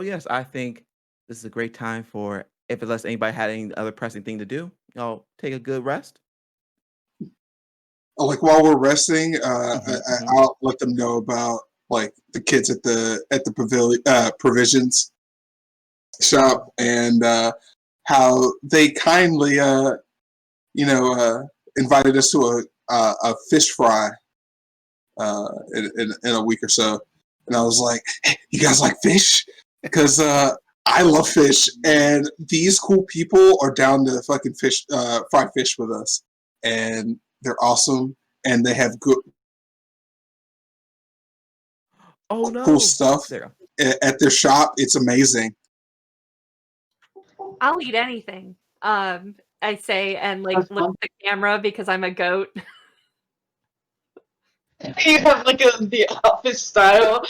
yes, I think this is a great time for if unless anybody had any other pressing thing to do, y'all take a good rest. Like while we're resting, Mhm. I'll let them know about like the kids at the pavilion provisions shop and how they kindly invited us to a fish fry in a week or so, and I was like, hey, you guys like fish? Because I love fish, and these cool people are down to fucking fry fish with us, and they're awesome, and they have good, cool stuff There. at their shop. It's amazing. I'll eat anything. I say and like That's look fun. at the camera because I'm a goat. You have like the office style.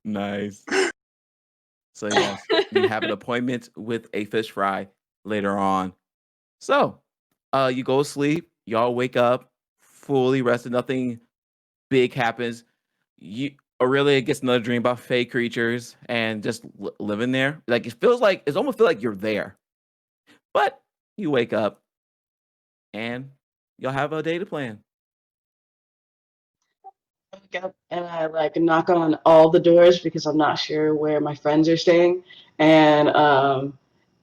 Nice. So yes, you have an appointment with a fish fry later on. So, you go to sleep. Y'all wake up fully rested. Nothing big happens. Aurelia gets another dream about fey creatures and just living there. Like it almost feels like you're there. But you wake up and y'all have a day to plan. I wake up and I like knock on all the doors because I'm not sure where my friends are staying, and and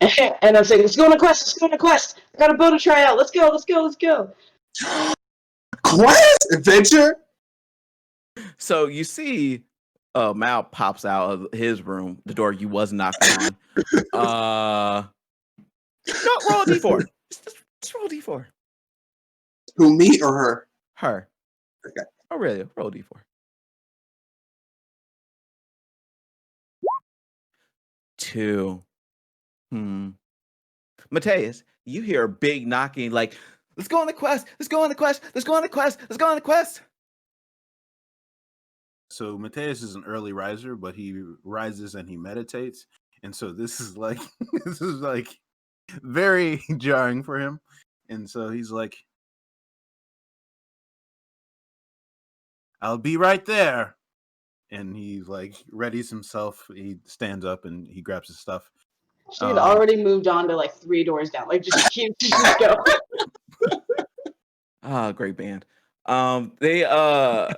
I'm saying, let's go on a quest. Let's go on a quest. I got a boat to try out. Let's go. Let's go. Let's go. Quest adventure. So you see, Mal pops out of his room, the door you was knocking on. No, roll a d4. Just roll a d4. Who, me or her? Her. Okay. Aurelia, roll a d4. 2. Matthias, you hear a big knocking like, let's go on the quest, let's go on the quest, let's go on the quest, let's go on the quest. So Matthias is an early riser, but he rises and he meditates, and so this is like very jarring for him, and so he's like, "I'll be right there," and he like readies himself. He stands up and he grabs his stuff. She had already moved on to like 3 doors down. Like just keep going. Great band. They are.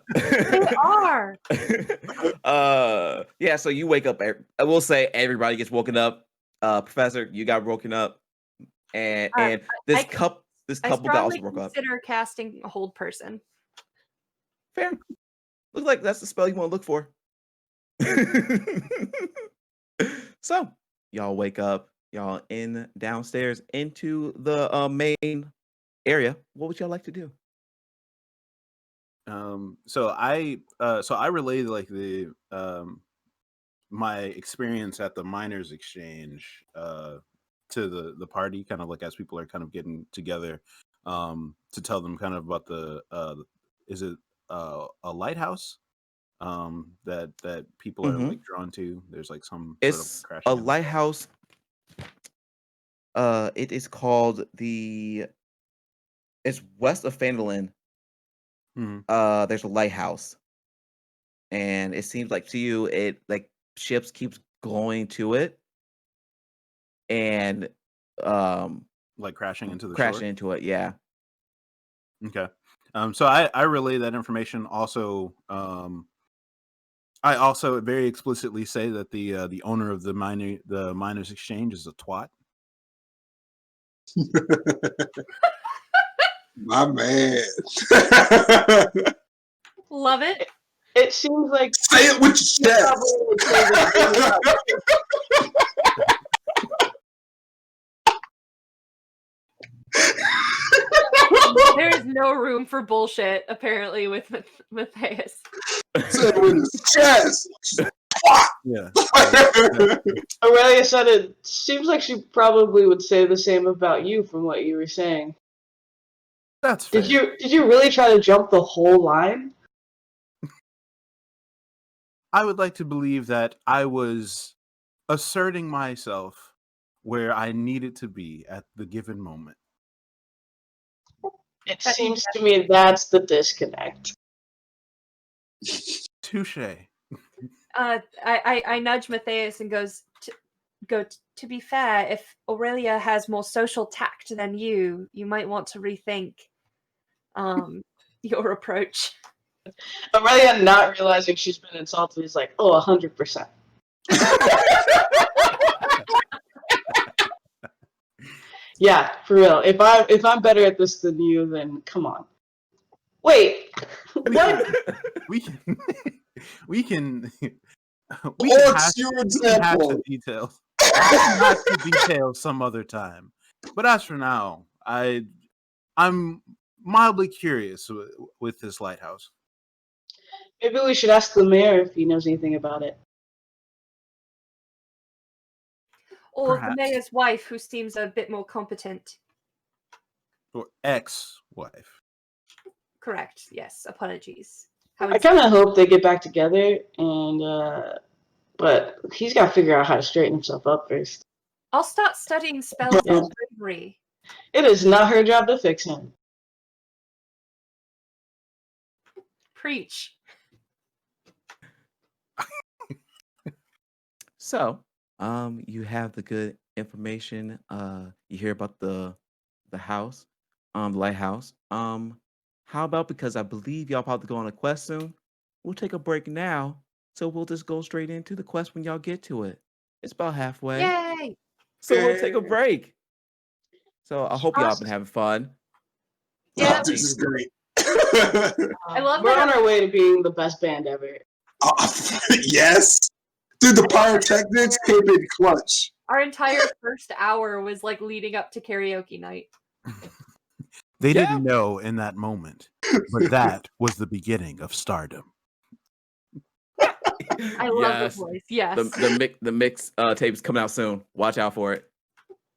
Yeah, so you wake up. I will say everybody gets woken up. Professor, you got woken up, and this couple got also woke up. Consider casting a hold person. Fair. Looks like that's the spell you want to look for. So y'all wake up. Y'all in downstairs into the main area. What would y'all like to do? So I relayed like the my experience at the miners exchange to the party, kind of like as people are kind of getting together to tell them kind of about the is it a lighthouse that people are like drawn to. There's like some It's sort of crash a landing. lighthouse. It is called it's west of Phandalin. There's a lighthouse, and it seems like to you, it like ships keeps going to it, and like crashing into the crashing shore. into it. Yeah. Okay. So I relay that information. Also, I also very explicitly say that the owner of the miners exchange is a twat. My man. Love it. It seems like Say it with you your probably would say the same about chest. There is no room for bullshit, apparently, with Matthias. Say it with his chest. Yeah. Aurelia said it seems like she probably would say the same about you from what you were saying. That's fair. Did you really try to jump the whole line? I would like to believe that I was asserting myself where I needed to be at the given moment. It seems to me that's the disconnect. Touche. I nudge Matthias and to be fair, if Aurelia has more social tact than you might want to rethink your approach. Aurelia, not realizing she's been insulted, is like, oh, 100%. Yeah, for real. If I'm better at this than you, then come on. Wait, what? We can What's your hash example? the details. We can hash the details some other time. But as for now, I'm mildly curious with this lighthouse. Maybe we should ask the mayor if he knows anything about it. Or Perhaps. the mayor's wife, who seems a bit more competent. Or ex-wife. Correct. Yes. Apologies. I kind of hope they get back together, and but he's got to figure out how to straighten himself up first. I'll start studying spells and bravery. It is not her job to fix him. Preach. So, you have the good information. You hear about the house, the lighthouse. How about, because I believe y'all probably go on a quest soon, we'll take a break now, so we'll just go straight into the quest when y'all get to it. It's about halfway, Yay! so we'll take a break. So I hope y'all been having fun. Yeah. Oh, this is great. I love We're that. on our way to being the best band ever. Yes. Dude, the pyrotechnics came in clutch. Our entire first hour was like leading up to karaoke night. They didn't know in that moment, but that was the beginning of stardom. I love the voice. Yes. The mix tape's coming out soon. Watch out for it.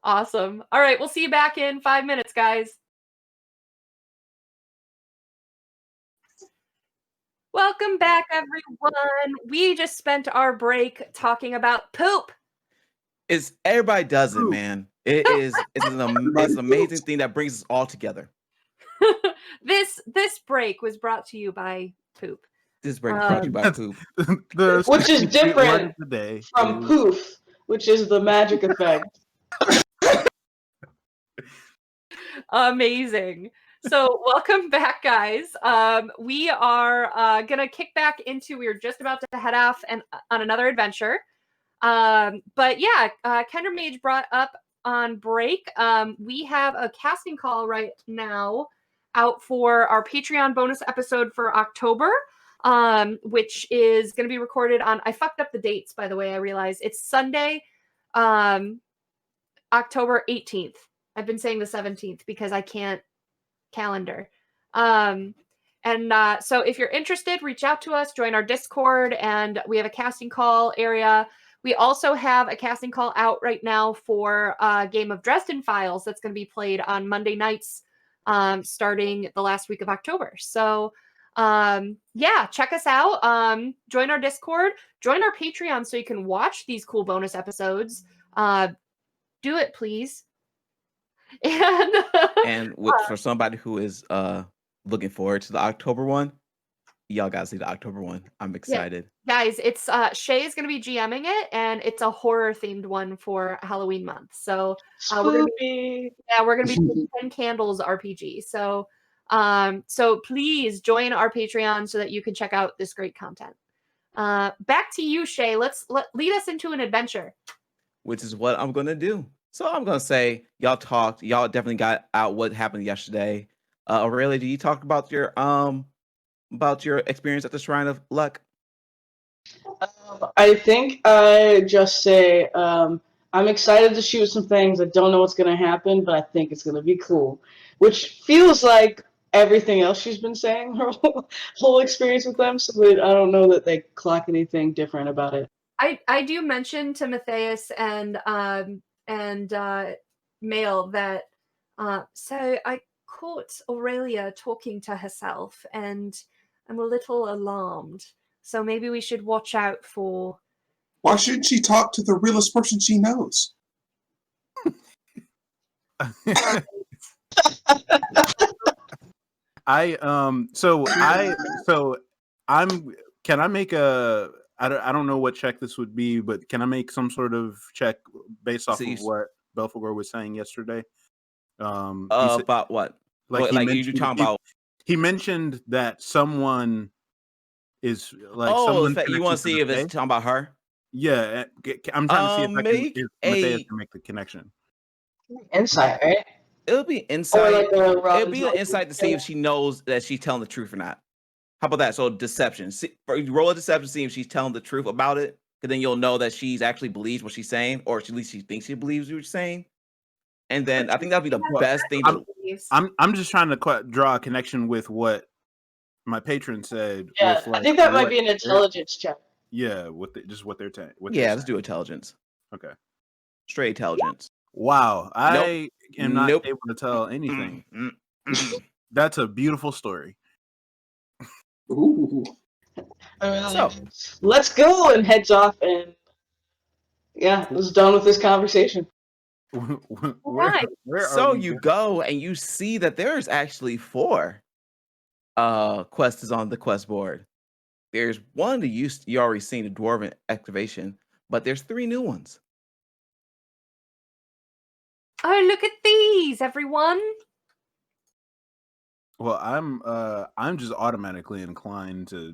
Awesome. All right, we'll see you back in 5 minutes, guys. Welcome back, everyone. We just spent our break talking about poop. Everybody does it, man. It's an amazing thing that brings us all together. This break was brought to you by poop. This break is brought to you by poop. Which is different from poof, which is the magic effect. Amazing. So welcome back, guys. We are gonna kick back into, we were just about to head off on another adventure. But yeah, Kendra Mage brought up on break. We have a casting call right now out for our Patreon bonus episode for October, which is going to be recorded on, I fucked up the dates, by the way, I realized. It's Sunday, October 18th. I've been saying the 17th because I can't calendar. So if you're interested, reach out to us, join our Discord, and we have a casting call area. We also have a casting call out right now for a game of Dresden Files that's going to be played on Monday nights, starting the last week of October. So yeah, check us out. Join our Discord, join our Patreon so you can watch these cool bonus episodes. Do it, please. And for somebody who is looking forward to the October one, y'all gotta see the October one. I'm excited. Guys, it's Shay is gonna be GMing it, and it's a horror themed one for Halloween month. So we're gonna be doing 10 Candles RPG. So so please join our Patreon so that you can check out this great content. Back to you, Shay. Lead us into an adventure. Which is what I'm gonna do. So I'm gonna say y'all talked. Y'all definitely got out what happened yesterday. Aurelia, did you talk about your experience at the Shrine of Luck? I think I just say I'm excited to shoot some things. I don't know what's going to happen, but I think it's going to be cool. Which feels like everything else she's been saying her whole experience with them. So I don't know that they clock anything different about it. I do mention to Matthias and Mael that so I caught Aurelia talking to herself, and I'm a little alarmed. So maybe we should watch out for. Why shouldn't she talk to the realest person she knows? Can I make a? I don't know what check this would be, but can I make some sort of check based off of what Belphegor was saying yesterday? About what? Like you talking about? He mentioned that someone is like. You want to see if it's talking about her? Yeah, I'm trying to see if Matthias can make the connection. Insight, right? It'll be insight. It'll be an insight to see yeah. if she knows that she's telling the truth or not. How about that? So deception. Roll a deception, see if she's telling the truth about it, because then you'll know that she's actually believes what she's saying, or at least she thinks she believes what she's saying. And then I think that'd be the best thing. I'm just trying to draw a connection with what my patron said. Yeah, with, like, I think that might be an intelligence check. Yeah, what they're saying. Let's do intelligence. Okay, straight intelligence. Wow, I am not able to tell anything. That's a beautiful story. Ooh. So let's go, and heads off, and was done with this conversation. Right. So you go and you see that there's actually 4 quests on the quest board. There's one that you already seen, the dwarven excavation, but there's 3 new ones. Oh, look at these, everyone! Well, I'm just automatically inclined to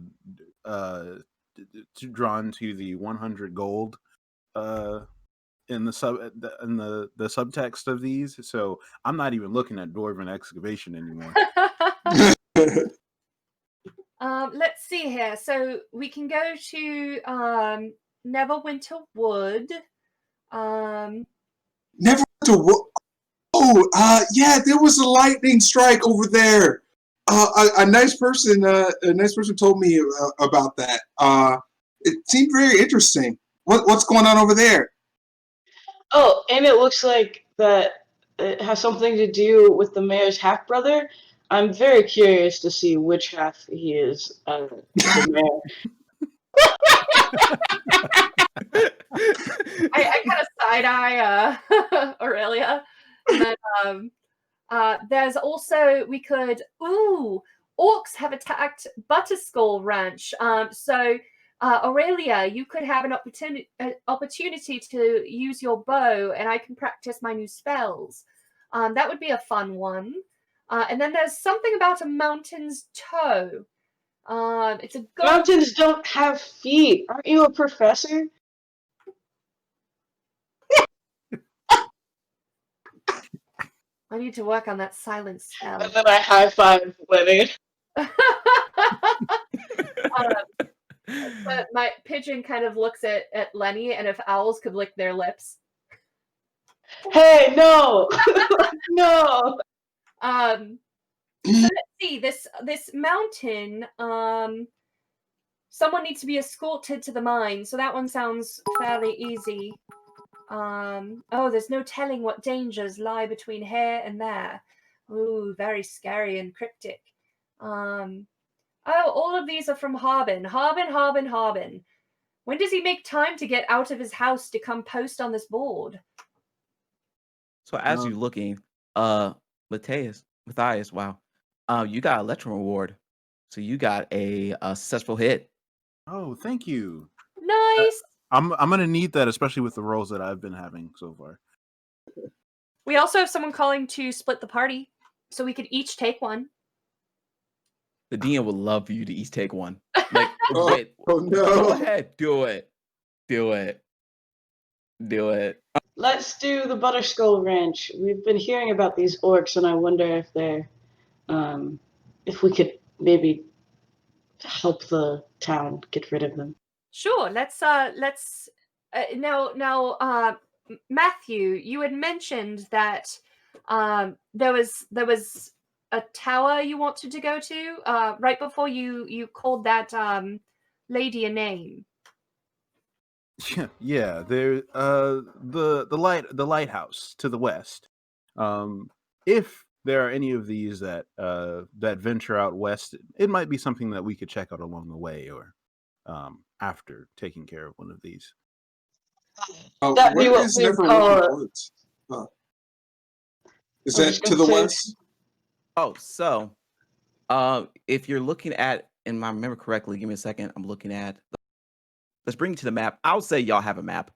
drawn to the 100 gold in the subtext of these, so I'm not even looking at dwarven excavation anymore. Let's see here. So we can go to Neverwinter Wood. Neverwinter Wood. Oh, yeah, there was a lightning strike over there. A nice person told me about that. It seemed very interesting. What's going on over there? Oh, and it looks like that it has something to do with the mayor's half brother. I'm very curious to see which half he is. The mayor. I kind of side eye Aurelia. And then there's also orcs have attacked Butterskull Ranch. So Aurelia, you could have an opportunity to use your bow, and I can practice my new spells. That would be a fun one. And then there's something about a mountain's toe. It's a mountains don't have feet. Aren't you a professor? I need to work on that silent spell. And then I high five Lenny. But my pigeon kind of looks at Lenny, and if owls could lick their lips. Hey, no! No! Let's see, this mountain, someone needs to be escorted to the mine, so that one sounds fairly easy. There's no telling what dangers lie between here and there. Ooh, very scary and cryptic. All of these are from Harbin. Harbin. When does he make time to get out of his house to come post on this board? So as you're looking, Matthias, wow, you got a Electrum reward. So you got a successful hit. Oh, thank you. Nice. I'm gonna need that, especially with the rolls that I've been having so far. We also have someone calling to split the party, so we could each take one. The DM would love for you to each take one. Like, Oh, wait, oh no. go ahead, do it. Do it. Do it. Let's do the Butterskull Ranch. We've been hearing about these orcs, and I wonder if they're, if we could maybe help the town get rid of them. Sure. Let's now, Matthew, you had mentioned that there was a tower you wanted to go to right before you called that lady a name. Yeah. There, the lighthouse to the west. If there are any of these that venture out west, it might be something that we could check out along the way, or after taking care of one of these. That'd be Where what is we'd Neverwinter call- Woods? Is I that was to the gonna say- west? Oh, so if you're looking at, and I remember correctly, give me a second. I'm looking at. Let's bring you to the map. I'll say y'all have a map.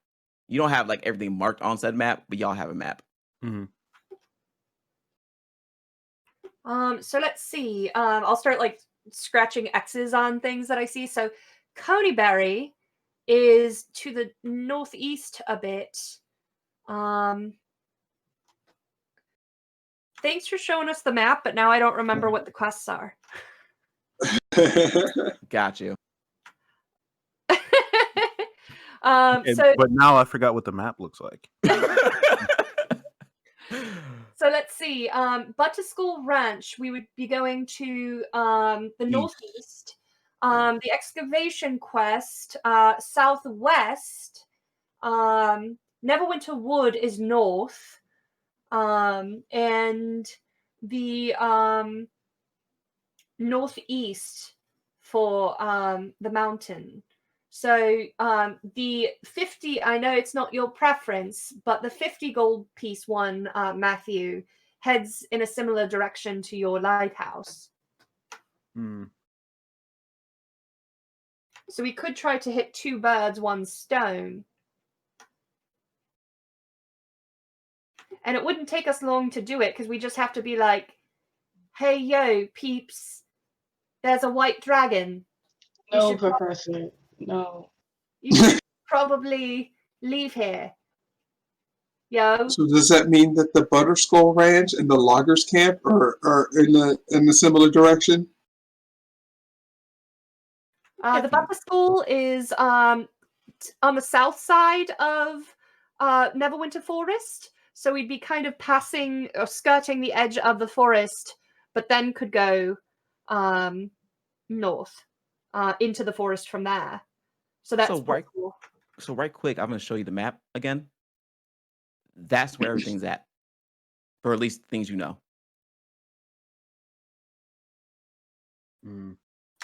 You don't have like everything marked on said map, but y'all have a map. Mm-hmm. So let's see. I'll start like scratching X's on things that I see. So Coneyberry is to the northeast a bit. Thanks for showing us the map, but now I don't remember what the quests are. Got you. But now I forgot what the map looks like. So let's see. Butterskull Ranch, we would be going to the northeast. The excavation quest, southwest. Neverwinter Wood is north. And the northeast for the mountain. So the 50, I know it's not your preference, but the 50 gold piece one, Matthew, heads in a similar direction to your lighthouse. Hmm. So we could try to hit 2 birds, 1 stone. And it wouldn't take us long to do it, because we just have to be like, hey, yo, peeps, there's a white dragon. No, Professor. No. You should probably leave here. Yo. So does that mean that the Butterskull Ranch and the Loggers Camp are in a similar direction? The Butterskull is on the south side of Neverwinter Forest. So we'd be kind of passing or skirting the edge of the forest, but then could go north into the forest from there. So that's cool. So right quick, I'm going to show you the map again. That's where everything's at, or at least things you know.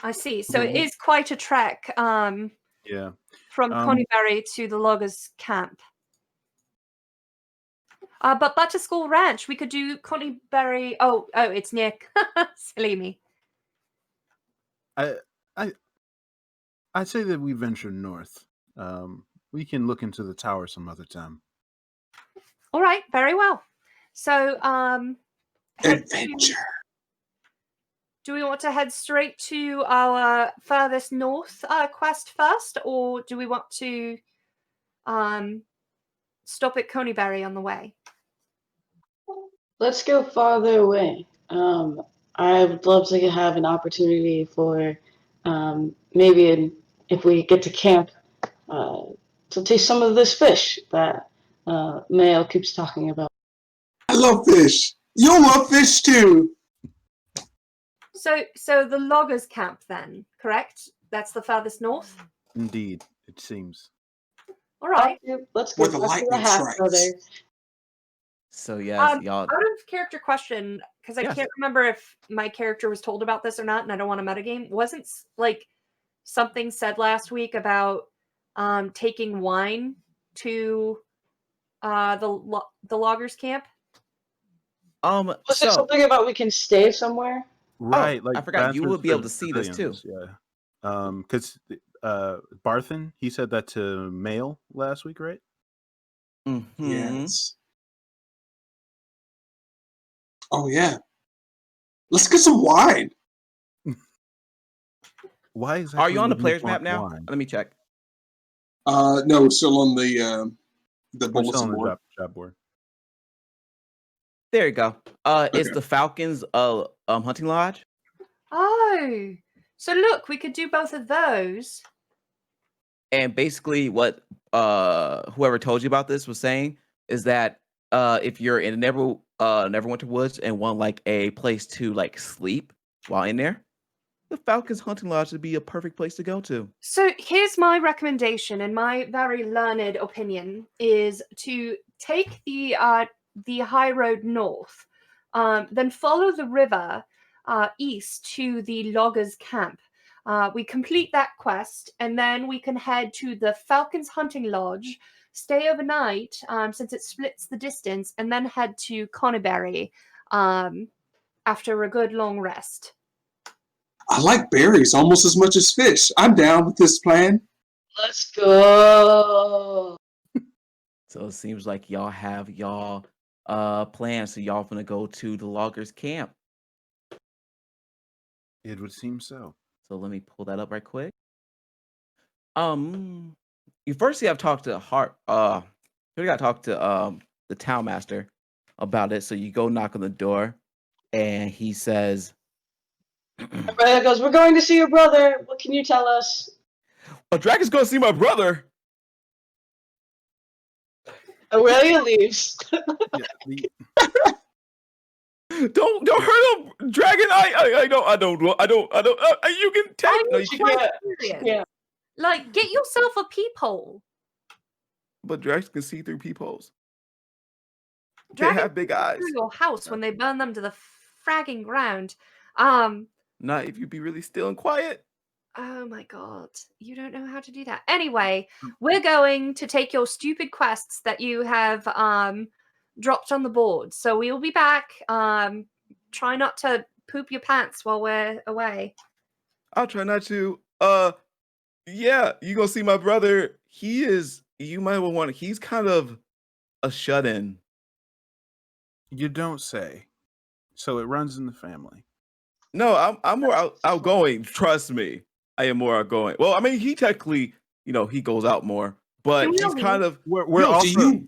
I see. So it is quite a trek. Yeah. From Coneyberry to the loggers' camp. But Butterskull Ranch, we could do Coneyberry. Oh, it's near. Silly me. I'd say that we venture north. We can look into the tower some other time. All right, very well. So, adventure. Do we want to head straight to our furthest north quest first, or do we want to stop at Coneyberry on the way? Let's go farther away. I would love to have an opportunity for maybe if we get to camp to taste some of this fish that Mael keeps talking about. I love fish. You'll love fish too. So the loggers' camp then, correct? That's the furthest north? Indeed, it seems. All right. Let's go Where the lightning strikes. So yes, y'all. Out of character question, because I can't remember if my character was told about this or not, and I don't want to metagame. Wasn't like something said last week about taking wine to the loggers' camp? Was it something about we can stay somewhere? Right, like I forgot you transfers would be able for to see this too. civilians. Yeah, because Barthen, he said that to Mael last week, right? Mm-hmm. Yes. Oh yeah. Let's get some wine. Why exactly? Are you on the would you player's want map now? wine? Let me check. No, it's still on the We're still bulletin on the board. job board. There you go. It's Okay. the Falcons hunting lodge. Oh, so look, we could do both of those. And basically what whoever told you about this was saying is that if you're in Neverwinter Woods and want like a place to like sleep while in there, the Falcons hunting lodge would be a perfect place to go to. So here's my recommendation, and my very learned opinion is to take the high road north, then follow the river east to the loggers' camp. We complete that quest, and then we can head to the Falcons Hunting Lodge, stay overnight since it splits the distance, and then head to Connerberry after a good long rest. I like berries almost as much as fish. I'm down with this plan. Let's go. So it seems like y'all have y'all plans. So y'all gonna go to the loggers' camp. It would seem so. So let me pull that up right quick. You first have talked to you got to talk to the town master about it. So you go knock on the door, and he says, Aurelia goes, "We're going to see your brother. What can you tell us?" "A dragon's going to see my brother." Aurelia leaves. Don't hurt him, dragon. I don't. You can take. No, you She can't. can't. Yeah. Like, get yourself a peephole. But dragons can see through peepholes. They Dragons have big can eyes. through your house when they burn them to the fragging ground. Not if you be really still and quiet. Oh my god, you don't know how to do that. Anyway, we're going to take your stupid quests that you have dropped on the board. So we will be back. Try not to poop your pants while we're away. I'll try not to. Yeah, you gonna see my brother. You might want to. He's kind of a shut-in. You don't say. So it runs in the family. No, I'm more outgoing. Trust me, I am more outgoing. Well, I mean, he technically, he goes out more, but he's kind of. We're Yo, also.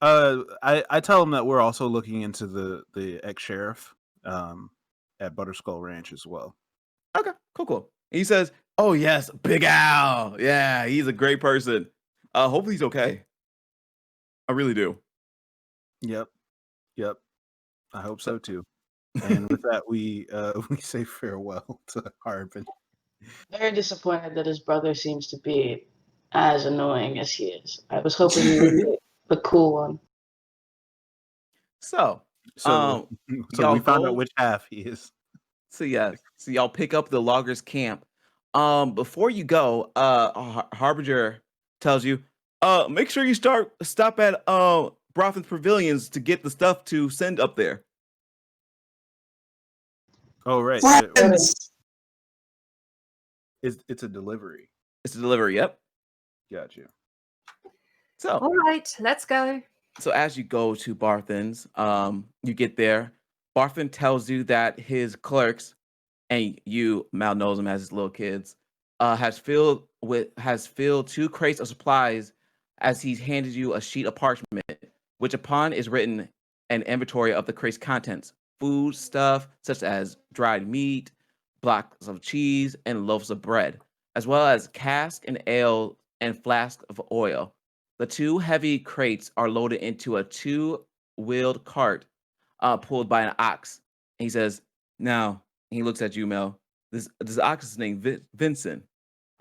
I tell him that we're also looking into the ex-sheriff at Butterskull Ranch as well. Okay, cool. He says, "Oh yes, Big Al. Yeah, he's a great person. Hopefully he's okay. I really do." Yep. I hope so too. And with that, we say farewell to Harbin. Very disappointed that his brother seems to be as annoying as he is. I was hoping he would be the cool one. So we found out which half he is. So y'all pick up the loggers' camp. Before you go, Harbinger tells you, make sure you stop at Brothen's Pavilions to get the stuff to send up there. Oh right. Friends! It's a delivery. It's a delivery. Yep. Got you. So All right, let's go. So as you go to Barthen's, you get there. Barthen tells you that his clerks, and Mael knows him as his little kids, has filled 2 crates of supplies as he's handed you a sheet of parchment, which upon is written an inventory of the crate's contents: food stuff such as dried meat, blocks of cheese, and loaves of bread, as well as cask and ale and flask of oil. The 2 heavy crates are loaded into a 2-wheeled cart pulled by an ox. And he says, "Now," he looks at you, Mel, this ox is named Vincent.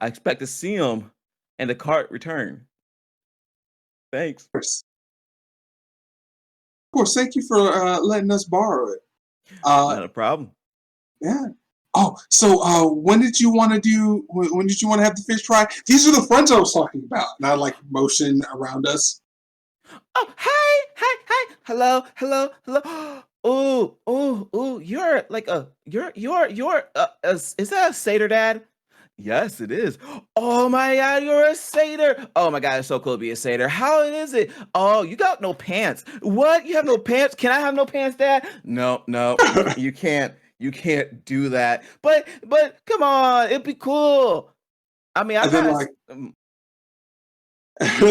I expect to see him and the cart return. Thanks. Of course, thank you for letting us borrow it. Not a problem. Yeah. Oh, so when did you want to have the fish fry? These are the friends I was talking about. And I like motion around us. Oh, hey, hello. Ooh, you're like is that a satyr, Dad? Yes, it is. Oh my God, you're a satyr. Oh my God, it's so cool to be a satyr. How is it? Oh, you got no pants. What? You have no pants? Can I have no pants, Dad? No, you can't. You can't do that. But come on, it'd be cool. I mean, I And then got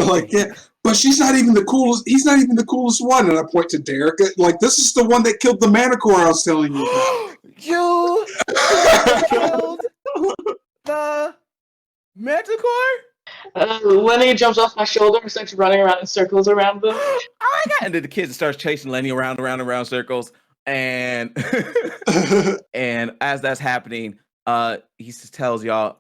like, yeah, but she's not even the coolest. He's not even the coolest one. And I point to Derek. Like, this is the one that killed the Manicore I was telling you about. you killed the Manticore? Lenny jumps off my shoulder and starts running around in circles around them. Oh my God! And then the kid starts chasing Lenny around circles, and and as that's happening, he just tells y'all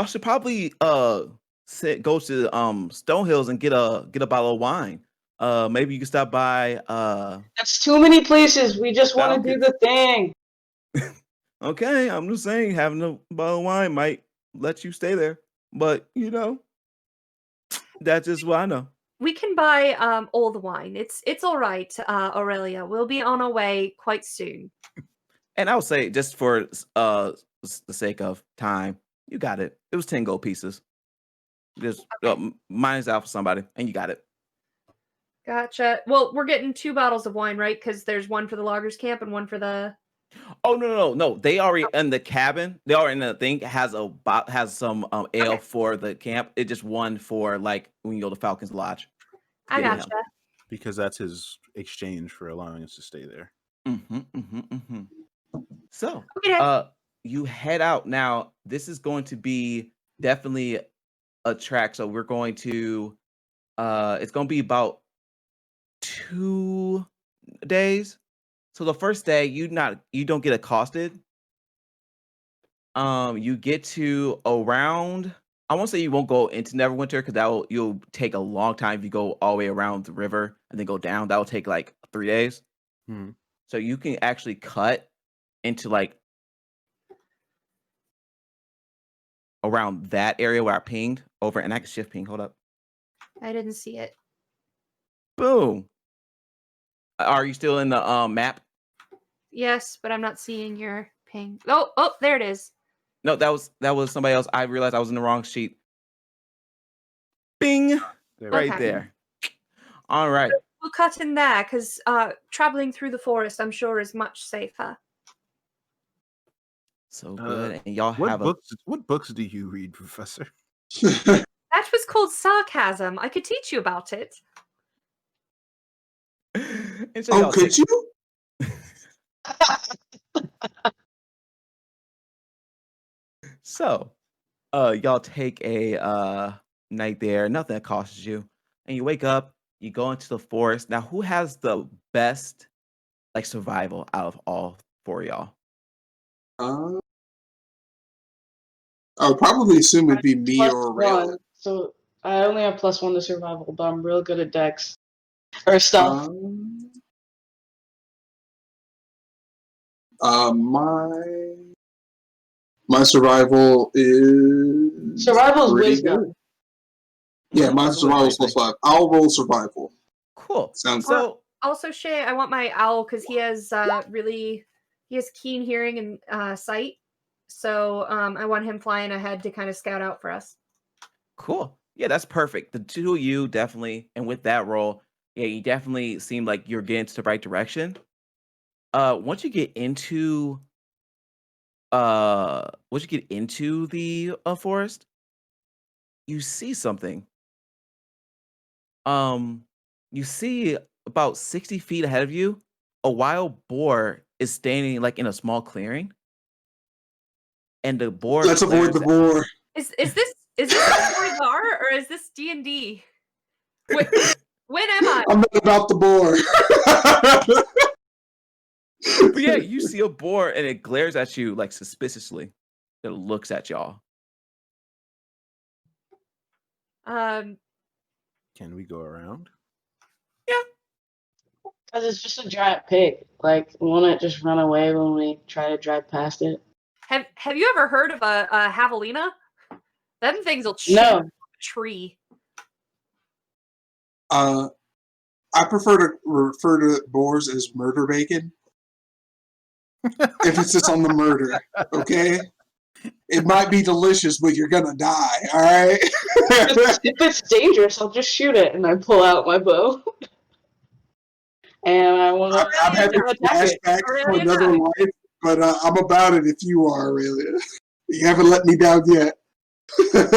should probably go to Stonehills and get a bottle of wine. Maybe you can stop by. That's too many places. We just want to do the thing. Okay, I'm just saying, having a bottle of wine might let you stay there, but that's just what I know. We can buy old wine. It's all right, Aurelia. We'll be on our way quite soon. And I would say, just for the sake of time, you got it. It was 10 gold pieces. Just mine's out for somebody, and you got it. Gotcha. Well, we're getting 2 bottles of wine, right? Because there's one for the loggers camp and one for the. Oh no! They already in the cabin. They already in the thing has some ale for the camp. It just one for like when you go to Falcon's Lodge. I Yeah. gotcha. Because that's his exchange for allowing us to stay there. So, Okay. you head out now. This is going to be definitely a track. So we're going to. It's going to be about 2 days. So the first day you don't get accosted. You get to around. I won't say you won't go into Neverwinter because you'll take a long time if you go all the way around the river and then go down. That will take like 3 days. So you can actually cut into like around that area where I pinged over, and I can shift ping. Hold up. I didn't see it. Boom. Are you still in the map? Yes, but I'm not seeing your ping. Oh, there it is. No, that was somebody else. I realized I was in the wrong sheet. Bing. Right there. All right. We'll cut in there because traveling through the forest, I'm sure, is much safer. So good. And y'all what books do you read, Professor? That was called sarcasm. I could teach you about it. So could you? So, y'all take a night there. Nothing costs you, and you wake up. You go into the forest. Now, who has the best survival out of all 4 of y'all? I would probably assume it'd be me or Aurelia. So I only have +1 to survival, but I'm real good at dex or stealth. My survival is wisdom. Good. Yeah, my survival is +5. I'll roll survival. Cool. Sounds so. Also, Shay, I want my owl because he has keen hearing and sight. So I want him flying ahead to kind of scout out for us. Cool. Yeah, that's perfect. The 2 of you definitely, and with that roll, yeah, you definitely seem like you're getting to the right direction. Once you get into the forest, you see something. You see about 60 feet ahead of you, a wild boar is standing in a small clearing. And the boar. Let's avoid the boar. Is this Bar or is this D&D? When am I? I'm not about the boar. But yeah, you see a boar and it glares at you suspiciously. It looks at y'all. Can we go around? Yeah. Because it's just a giant pig. Won't it just run away when we try to drive past it? Have you ever heard of a javelina? Them things will chew a tree. I prefer to refer to boars as murder bacon. Emphasis on the murder, okay? It might be delicious, but you're gonna die, alright? If it's dangerous, I'll just shoot it, and I pull out my bow. And I want I'm having to attack it. flashbacks to Aurelia another died. life, but I'm about it if you are, Aurelia. You haven't let me down yet. Let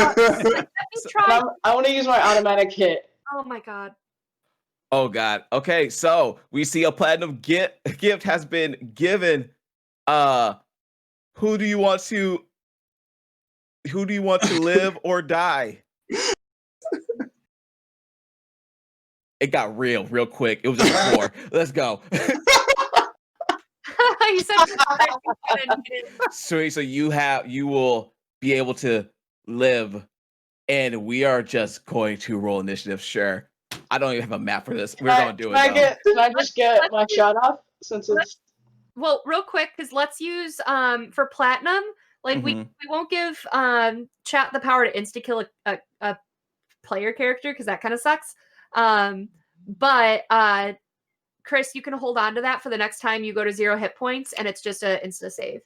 me try. I want to use my automatic hit. Oh my god. Oh God. Okay, so we see a platinum gift has been given. Who do you want to live or die? It got real quick. It was just a 4. Let's go. You said So you will be able to live, and we are just going to roll initiative. Sure. I don't even have a map for this. We're gonna do it. Can I just get my shot off since it's well, real quick, because let's use for platinum, like we won't give chat the power to insta kill a player character because that kind of sucks. But Chris, you can hold on to that for the next time you go to 0 hit points, and it's just a insta save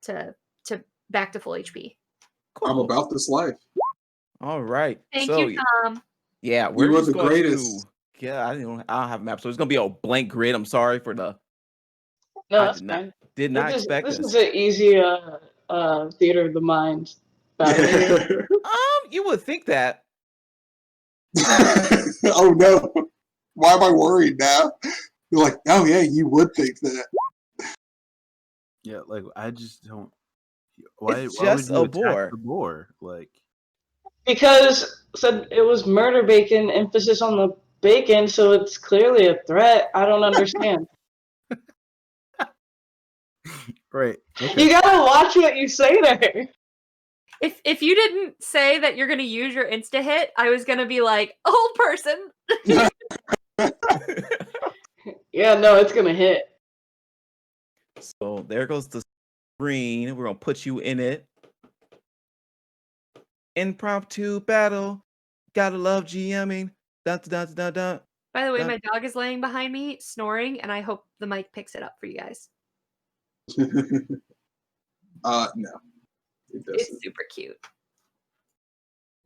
to back to full HP. Cool. I'm about this life. All right. Thank so, you, Tom. Yeah, we're You are just the going greatest. I don't have a map, so it's gonna be a blank grid. I'm sorry for the. no, I that's fine. did not This expect is this. an easy theater of the mind battle. You would think that. Oh no. Why am I worried now? You're like, oh yeah, you would think that. Yeah, like I just don't. Why? It's why just would you a attack boar. the boar? Like, Because said it was murder bacon, emphasis on the bacon, so it's clearly a threat. I don't understand. right? Okay. You gotta watch what you say there. If you didn't say that you're gonna use your insta hit, I was gonna be like, old person. Yeah, no, it's gonna hit. So there goes the screen. We're gonna put you in it. Impromptu battle. Gotta love GMing. Dun, dun, dun, dun, dun. By the way, Dun. my dog is laying behind me, snoring, and I hope the mic picks it up for you guys. No. It doesn't. It's super cute.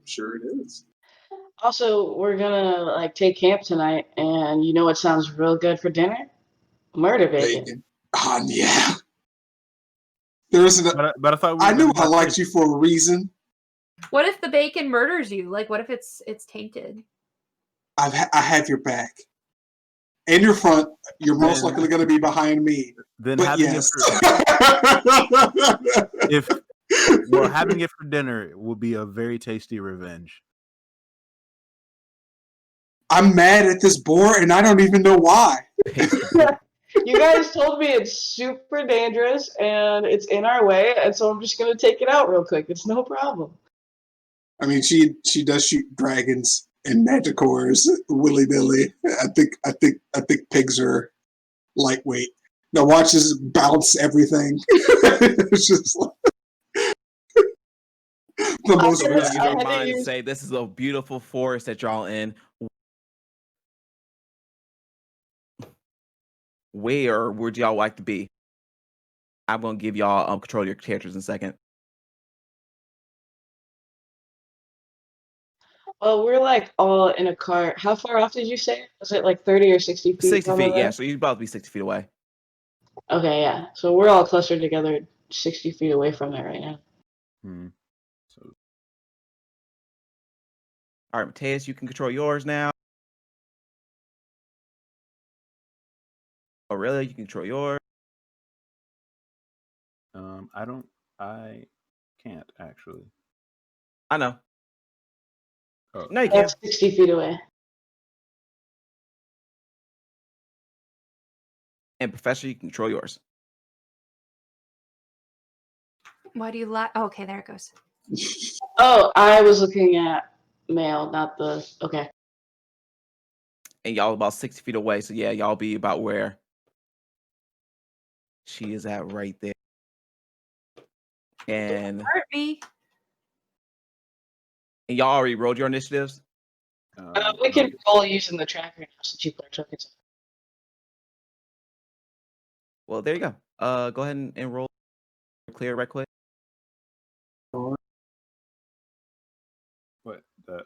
I'm sure it is. Also, we're gonna take camp tonight, and you know what sounds real good for dinner? Murder bacon. Bacon. Yeah. There isn't a, But I thought we I were knew talking I about liked you for a reason. What if the bacon murders you? Like, what if it's tainted? I have your back. And your front. You're most Then- likely going to be behind me. Then But having yes. having it for dinner would be a very tasty revenge. I'm mad at this boar and I don't even know why. You guys told me it's super dangerous and it's in our way, and so I'm just gonna take it out real quick. It's no problem. I mean, she does shoot dragons and manticores willy nilly. I think pigs are lightweight. Now watch this bounce everything. It's just like the most. So we're gonna use I our had to mind and use- say this is a beautiful forest that y'all in. Where would y'all like to be? I'm gonna give y'all control of your characters in a second. Well, we're all in a car. How far off did you say? Was it 30 or 60 feet? 60 from the feet, yeah. road? So you're about to be 60 feet away. Okay, yeah. So we're all clustered together, 60 feet away from it right now. So All right, Matthias, you can control yours now. Aurelia, you can control yours. I can't actually. I know. Oh. No, you can't. That's 60 feet away. And Professor, you can control yours. Why do you lie? Oh, okay, there it goes. Oh, I was looking at Mael, not the. Okay. And y'all about 60 feet away. So yeah, y'all be about where she is at right there. And Hurt me. y'all already rolled your initiatives? We can roll using the tracker now since you put our tokens. Well, there you go. Go ahead and roll clear right quick. What the?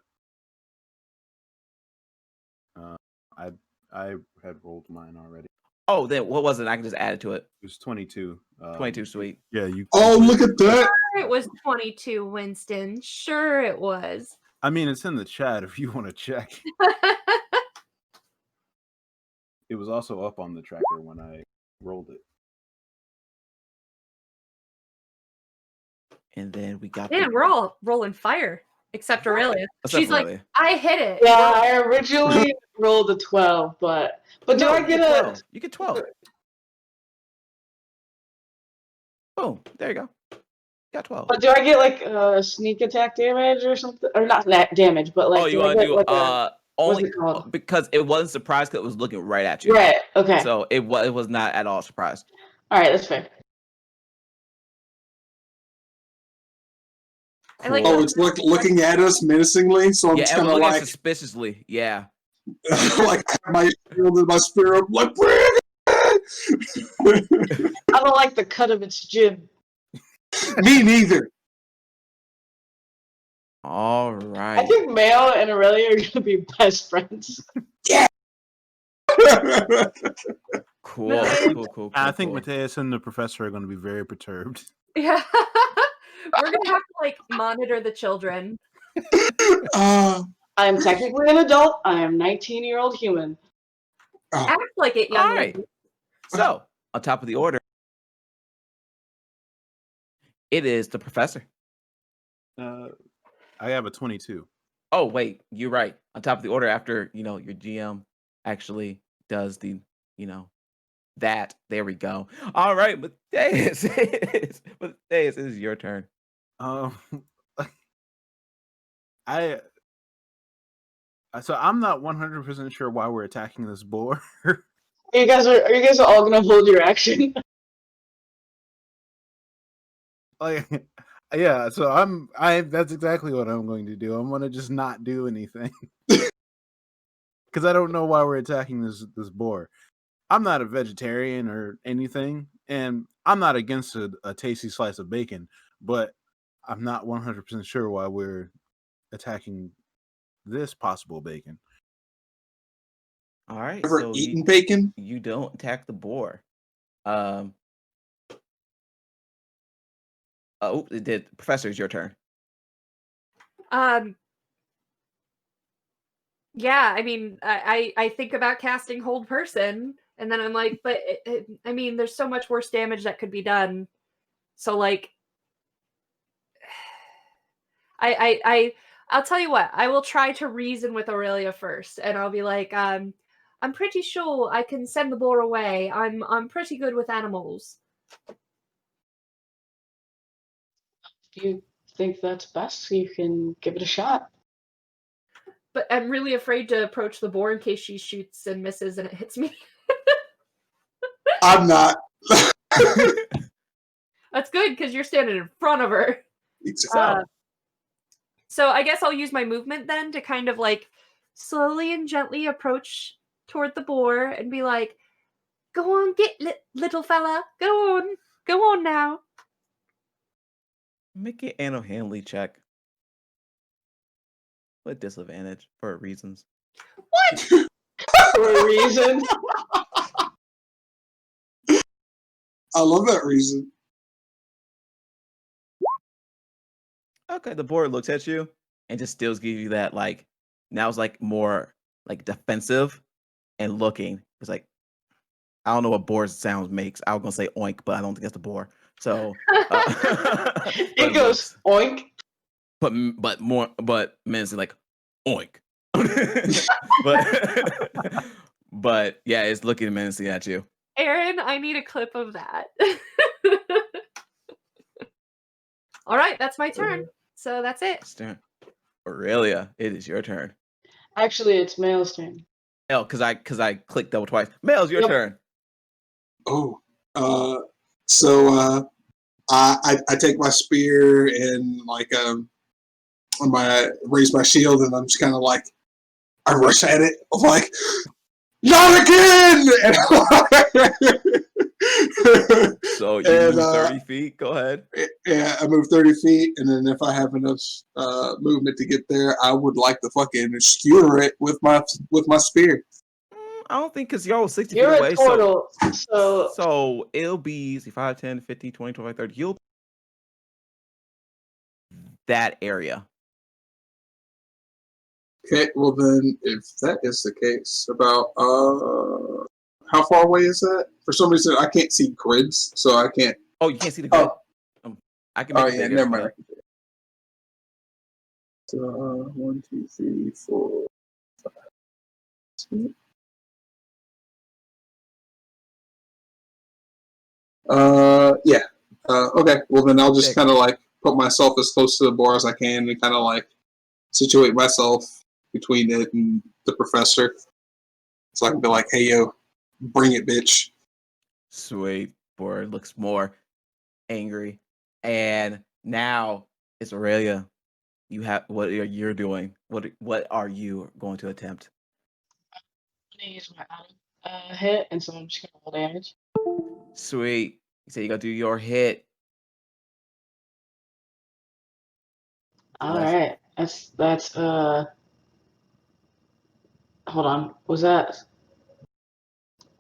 I had rolled mine already. Oh, then what was it? I can just add it to it. It was 22. 22, sweet. Yeah, you. Oh, look at that! Sure it was 22, Winston. Sure it was. I mean, it's in the chat if you want to check. It was also up on the tracker when I rolled it. And then we got. Man, we're all rolling fire except Aurelia. Except She's like, Aurelia. I hit it. Yeah, I originally rolled a 12, but do No, I you get get a 12. You get 12. Boom. There you go. Got 12. But do I get like sneak attack damage or something? Or not that damage, but like. Oh, you do I want to get, do like, a, only it called? because it wasn't surprised because it was looking right at you. Right. Okay. So it was not at all surprised. All right, that's fair. I like Oh, it's looking at us menacingly, so I'm Yeah, just and kind we're of looking like, suspiciously. Yeah. like my shield and my spear up, like, bring it! I don't like the cut of its jib. Me neither. All I right. think Mael and Aurelia are gonna be best friends. Cool. I think Cool. Matthias and the professor are going to be very perturbed. Yeah. We're gonna have to like monitor the children. I am technically an adult. I am 19-year-old human. Act like it, young All right. lady. So on top of the order, it is the professor. I have a 22. Oh wait, you're right. On top of the order, after your GM actually does the that. There we go. All right, Matheus, Matheus, it is your turn. So I'm not 100% sure why we're attacking this boar. Are you guys all gonna hold your action? Like, yeah. So that's exactly what I'm going to do. I'm going to just not do anything because I don't know why we're attacking this boar. I'm not a vegetarian or anything, and I'm not against a tasty slice of bacon, but I'm not 100% sure why we're attacking this possible bacon. All right. Ever So eaten bacon? you don't attack the boar. Oh, it did. Professor, it's your turn. Yeah, I mean, I think about casting Hold Person, and then I'm like, but I mean, there's so much worse damage that could be done. So like, I'll tell you what. I will try to reason with Aurelia first, and I'll be like, I'm pretty sure I can send the boar away. I'm pretty good with animals. If you think that's best, you can give it a shot. But I'm really afraid to approach the boar in case she shoots and misses and it hits me. I'm not. That's good because you're standing in front of her. Exactly. So I guess I'll use my movement then to kind of like slowly and gently approach toward the boar and be like, "Go on, get little fella. Go on now." Make it Anno Handley check. With disadvantage for reasons. What? For a reason. I love that reason. Okay, the board looks at you and just still gives you that now it's more defensive and looking. It's like, I don't know what boar sounds makes. I was gonna say oink, but I don't think that's the boar. So it goes oink. But men's like oink. but yeah, it's looking menacing at you. Aaron, I need a clip of that. All right, that's my turn. So that's it. Aurelia, it is your turn. Actually, it's Mael's turn. Oh, because I clicked double twice. Mael's your turn. Oh, so I take my spear and raise my shield, and I'm just kind of like, I rush at it. I'm like, not again! So you And, move 30 feet. Go ahead. Yeah, I move 30 feet, and then if I have enough movement to get there, I would like to fucking skewer it with my spear. I don't think because y'all 60 You're feet a away. turtle, So it'll be 5, 10, 15, 20, 25, 30. You'll that area. Okay, well then, if that is the case, about how far away is that? For some reason, I can't see grids, so I can't. Oh, you can't see the grid. Oh, I can make it yeah, bigger. never mind. So 1, 2, 3, 4, 5, 6. Yeah. Okay. Well, then I'll just kind of like put myself as close to the boar as I can and kind of like situate myself between it and the professor, so I can be like, "Hey, yo, bring it, bitch." Sweet. Boar looks more angry, and now it's Aurelia. You have what you're doing. What are you going to attempt? I'm gonna use my auto hit, and so I'm just gonna roll damage. Sweet. You say you gotta do your hit. All right, that's hold on, was that?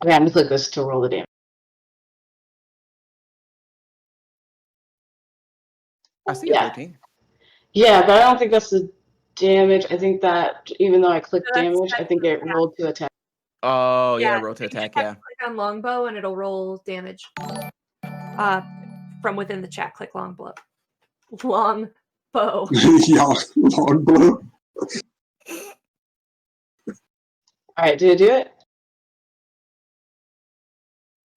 Okay, I'm gonna click this to roll the damage. I see a Yeah. 13. Yeah, but I don't think that's the damage. I think that even though I clicked No, that's- damage, I think it rolled to attack. Oh yeah, Yeah, roll to you just attack. have Yeah. to click on longbow and it'll roll damage. From within the chat, click longbow. Longbow. Yeah, long blow. All right, did it do it?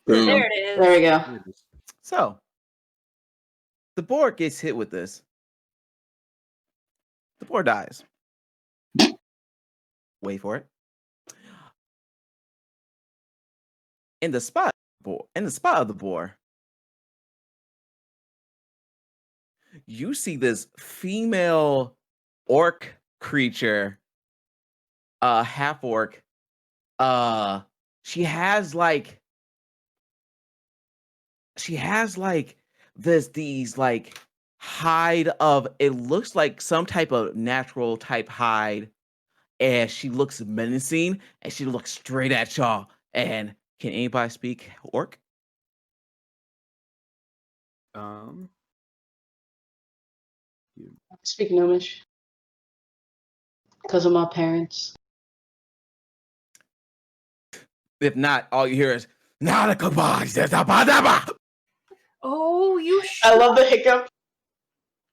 Boom. There it is. There we go. So the board gets hit with this. The board dies. Wait for it. In the spot of the boar, you see this female orc creature, half orc. She has like these like hide of, it looks like some type of natural type hide, and she looks menacing, and she looks straight at y'all. And can anybody speak orc? Speak Gnomish. Because of my parents. If not, all you hear is Oh, you I love the hiccup.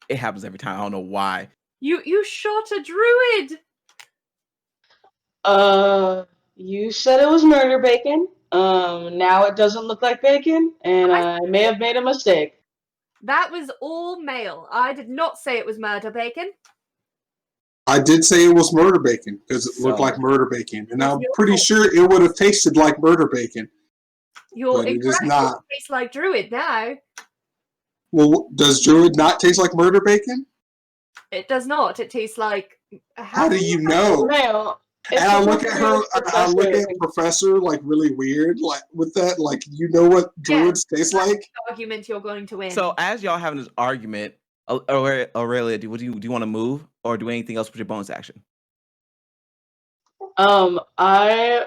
it happens every time. I don't know why. You shot a druid. You said it was murder bacon. Now it doesn't look like bacon, and I may have made a mistake. That was all Mael. I did not say it was murder bacon. I did say it was murder bacon because it looked like murder bacon, and I'm pretty sure it would have tasted like murder bacon. You're But it is incorrect. not. It tastes like druid now. Well, does druid not taste like murder bacon? It does not. It tastes like. How do you know? Mael, And I look at her. I look at Professor like really weird, like with that. Like, you know what druids taste like? The argument you're going to win. So as y'all having this argument, Aurelia, do you want to move or do anything else with your bonus action? I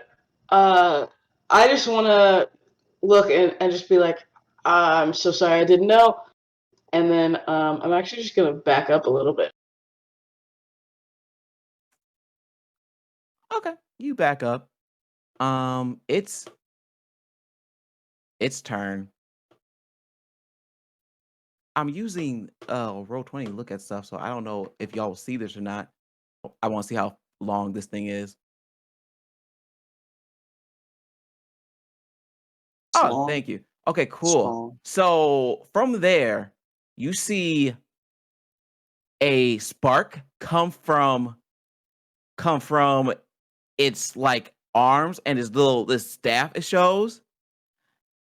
just want to look and just be like, I'm so sorry, I didn't know. And then I'm actually just gonna back up a little bit. Okay, you back up. It's turn. I'm using Roll20 to look at stuff, so I don't know if y'all will see this or not. I want to see how long this thing is. Oh, thank you. Okay, cool. So from there, you see a spark come from its like arms and this staff it shows.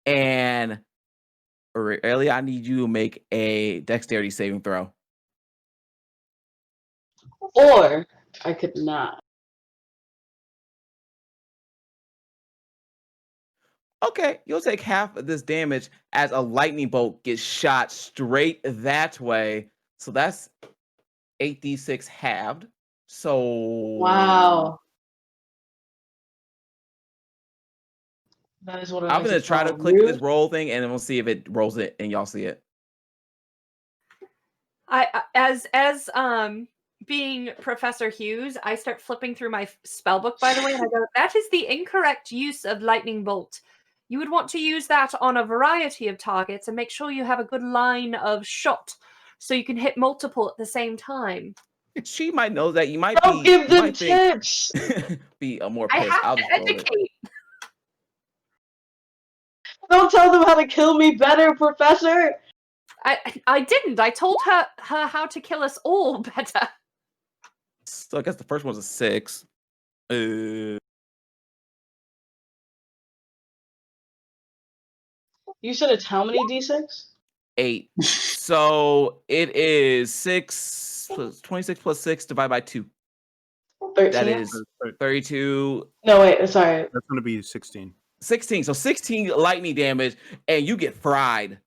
And Aurelia, I need you to make a dexterity saving throw. Or I could not. Okay, you'll take half of this damage as a lightning bolt gets shot straight that way. So that's 8d6 halved. So Wow. That is what I I'm like gonna to try to call click this rude. roll thing, and then we'll see if it rolls it, and y'all see it. As being Professor Hughes, I start flipping through my spell book, by the way, and I go, that is the incorrect use of lightning bolt. You would want to use that on a variety of targets and make sure you have a good line of shot so you can hit multiple at the same time. She might know that. You might Don't be. give You them might think tips. be more I pissed. have I'll to just roll it. educate. Don't tell them how to kill me better, Professor. I didn't. I told her how to kill us all better. So I guess the first one's a 6. You said it's how many d6? 8. So it is 6 plus 26 plus 6 divided by 2. 13? That is 32. No, wait, sorry. That's going to be 16. 16. So 16 lightning damage, and you get fried.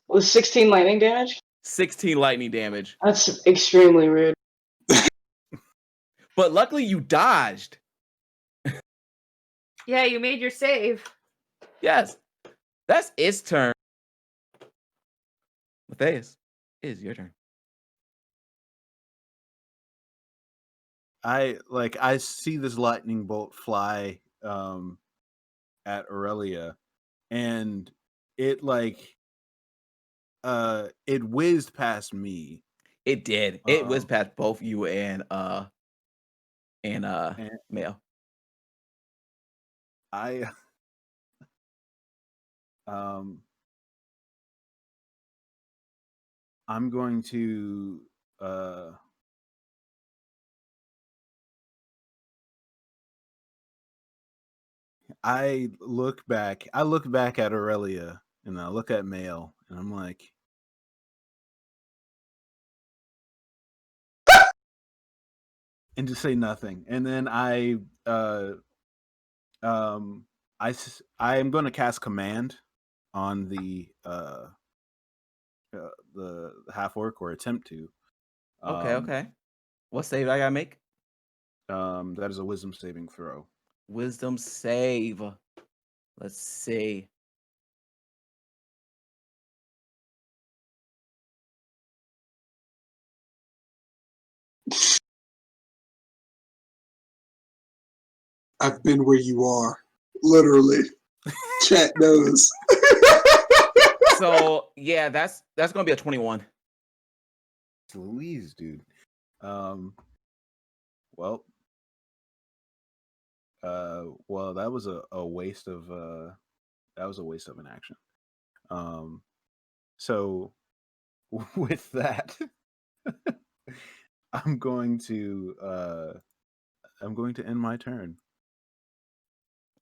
With 16 lightning damage? 16 lightning damage. That's extremely rude. But luckily you dodged. Yeah, you made your save. Yes. That's its turn. Matthias, it is your turn. I see this lightning bolt fly at Aurelia, and it it whizzed past me. It did. It whizzed past both you and Mael. I'm going to I look back at Aurelia, and I look at Mael, and I'm like, and just say nothing. And then I am going to cast command on the half orc, or attempt to. Okay. What save I gotta make? That is a wisdom saving throw. Wisdom save. Let's see. I've been where you are, literally. Chat knows. So yeah, that's gonna be a 21. Please, dude. Well, that was a waste of an action. So with that, I'm going to end my turn.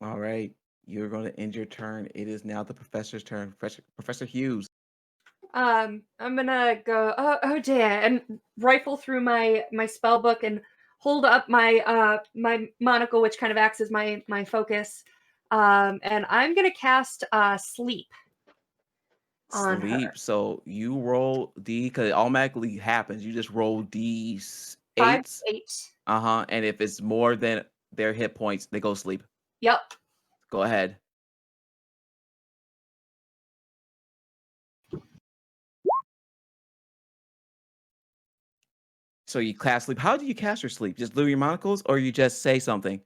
All right, you're going to end your turn. It is now the professor's turn. Professor Hughes. I'm gonna go. Oh dear, and rifle through my spell book and hold up my my monocle, which kind of acts as my focus. And I'm gonna cast sleep on Sleep. her. So you roll D, because it automatically happens. You just roll D 5 8s. 8. And if it's more than their hit points, they go sleep. Yep. Go ahead. So you cast sleep. How do you cast your sleep? Just do your monocles, or you just say something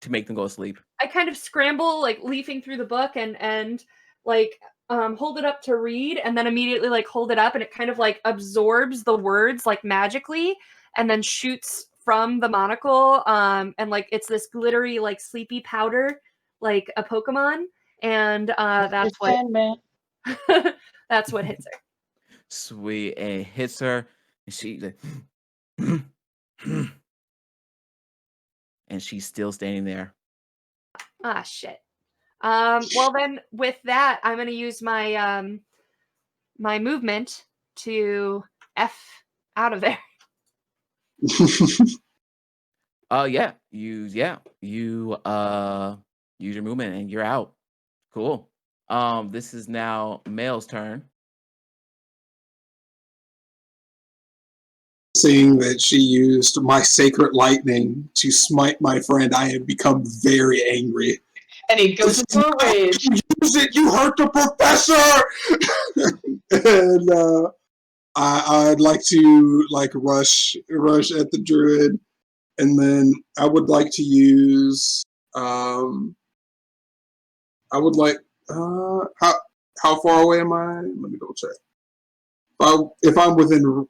to make them go to sleep? I kind of scramble, like leafing through the book, and like hold it up to read, and then immediately like hold it up, and it kind of like absorbs the words like magically, and then shoots from the monocle. And like it's this glittery like sleepy powder, like a Pokemon, and that's what that's what hits her. Sweet, and it hits her, and she like, and she's still standing there. Ah, shit. Well then, with that, I'm gonna use my my movement to F out of there. You use your movement, and you're out. Cool. This is now Mael's turn. Seeing that she used my sacred lightning to smite my friend, I have become very angry. And he goes into a rage. Use it, you hurt the professor! And I'd like to rush at the druid, and then I would like to use how far away am I? Let me double check. If I'm within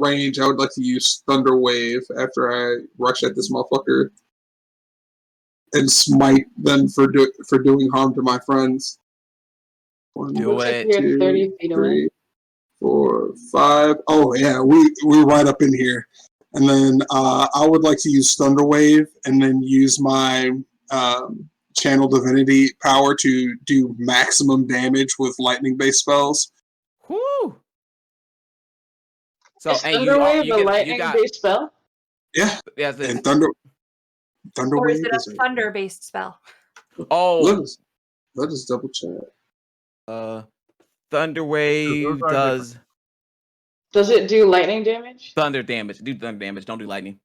range, I would like to use Thunder Wave after I rush at this motherfucker and smite them for doing harm to my friends. Do it. 30 feet away. 4, 5. Oh yeah, we're right up in here. And then I would like to use Thunder Wave and then use my Channel Divinity power to do maximum damage with lightning-based spells. Whoo! So Is and Thunder Wave a lightning-based spell? Yeah. Yeah. And Thunder Or Wave is it a thunder-based spell? Oh. Let us double check. Thunder Wave does. Does it do lightning damage? Thunder damage. Do thunder damage. Don't do lightning.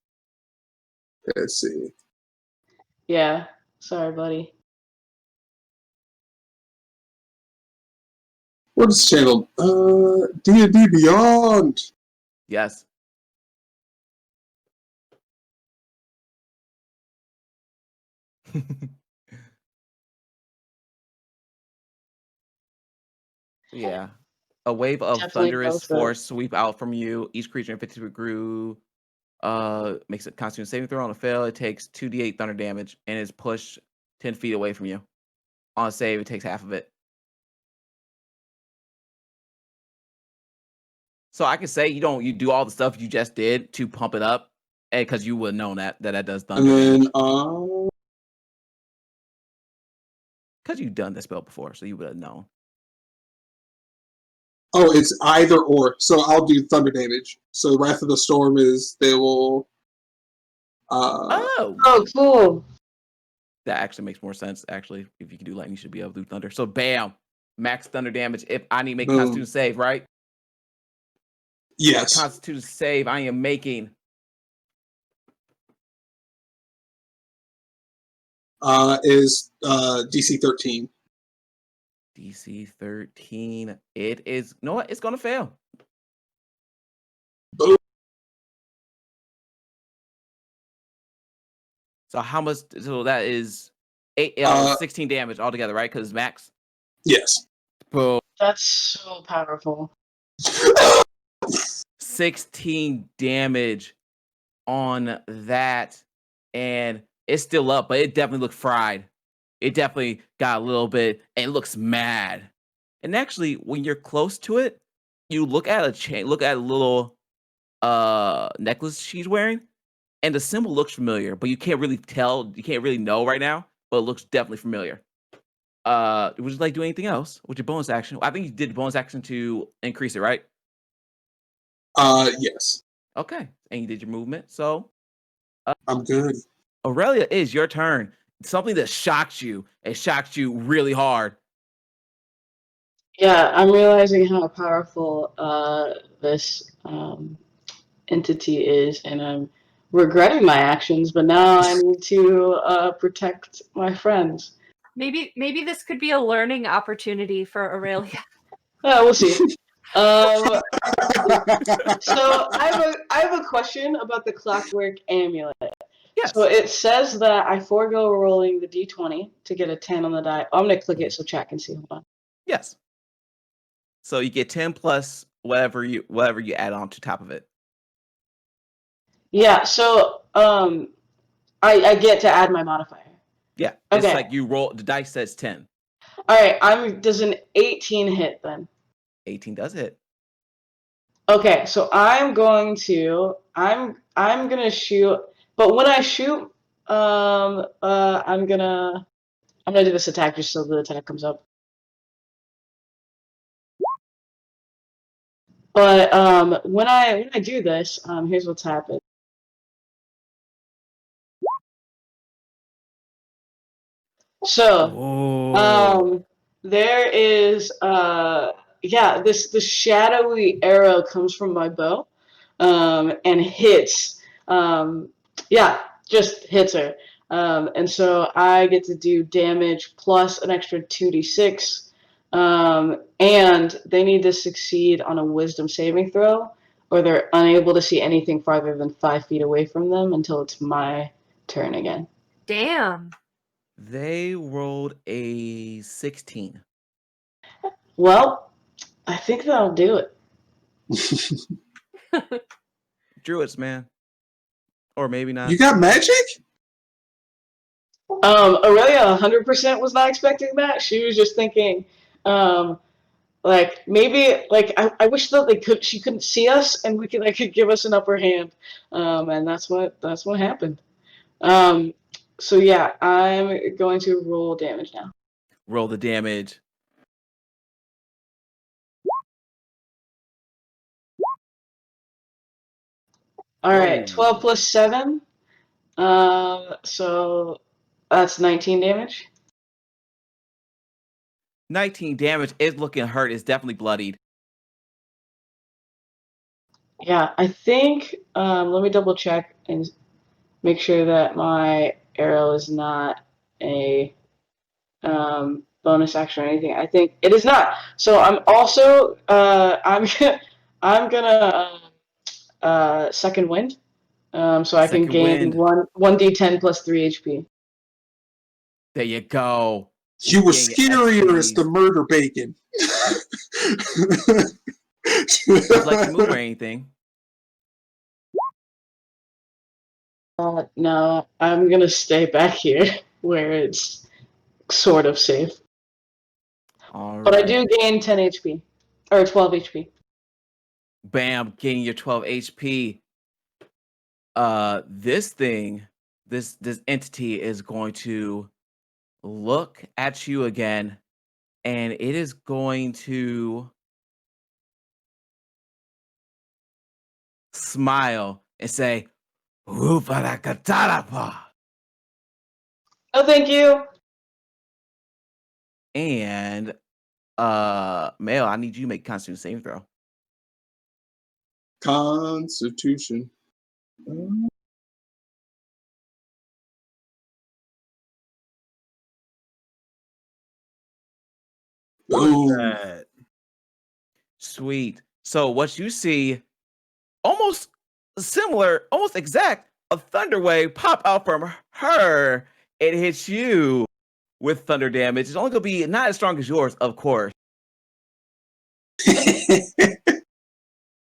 Let's see. Yeah. Sorry, buddy. What is channel? D&D Beyond. Yes. Yeah. A wave of Definitely thunderous goes good. force sweep out from you. Each creature in 50 foot grew makes a Constitution saving throw. On a fail, it takes 2d8 thunder damage and is pushed 10 feet away from you. On a save, it takes half of it. So I can say you do all the stuff you just did to pump it up, because you would know that does thunder. And then because you've done this spell before, so you would have known. oh, it's either or. So I'll do thunder damage. So Wrath of the Storm is they will. Oh, cool. that actually makes more sense. Actually, if you can do lightning, you should be able to do thunder. So bam, max thunder damage. If I need to make a Constitution save, right? Yes. Constitution save. I am making. Is DC 13. DC 13. It is. You know what? It's gonna fail. Boom. So how much? So that is 16 damage altogether, right? Because max. Yes. Boom. That's so powerful. 16 damage on that, and it's still up, but it definitely looked fried. It definitely got a little bit, and it looks mad. And actually, when you're close to it, you look at a chain, look at a little necklace she's wearing, and the symbol looks familiar, but you can't really tell, you can't really know right now, but it looks definitely familiar. Would you like to do anything else with your bonus action? I think you did the bonus action to increase it, right? Yes. Okay, and you did your movement, so I'm good. Aurelia, is your turn. Something that shocked you. It shocked you really hard. Yeah, I'm realizing how powerful this entity is, and I'm regretting my actions, but now I need to protect my friends. Maybe this could be a learning opportunity for Aurelia. We'll see. So I have a question about the clockwork amulet. Yes. So it says that I forego rolling the d20 to get a 10 on the die. I'm gonna click it so chat can see. Hold on. Yes. So you get 10 plus whatever you add on to top of it. Yeah. So I get to add my modifier. Yeah. Okay. It's like you roll. The dice says 10. All right. Does an 18 hit then? 18 does hit. Okay. So I'm gonna shoot. But when I shoot, I'm gonna do this attack just so the attack comes up. But when I do this, here's what's happened. So, there is this shadowy arrow comes from my bow, and hits, just hits her. And so I get to do damage plus an extra 2d6. And they need to succeed on a wisdom saving throw, or they're unable to see anything farther than 5 feet away from them until it's my turn again. Damn. They rolled a 16. Well, I think that'll do it. Druids, man. Or maybe not. You got magic? Aurelia 100% was not expecting that. She was just thinking, maybe I wish that she couldn't see us and they could give us an upper hand. And that's what happened. So yeah, I'm going to roll damage now. Roll the damage. All right, 12 plus 7. So that's 19 damage. 19 damage is looking hurt. It's definitely bloodied. Yeah, I think, let me double check and make sure that my arrow is not a bonus action or anything. I think it is not. So I'm also, I'm gonna second wind. So I can gain 1d10 plus 3 HP. There you go. You were scarier as the murder bacon. Would you like to move or anything? No, I'm gonna stay back here where it's sort of safe. But I do gain 10 HP. Or 12 HP. Bam, gaining your 12 HP. This entity is going to look at you again, and it is going to smile and say, "Uparakatarapa." Oh, thank you. And Mael, I need you to make a Constitution saving throw. Constitution. That? Sweet. So what you see, almost similar, almost exact, a thunder wave pop out from her. It hits you with thunder damage. It's only gonna be not as strong as yours, of course.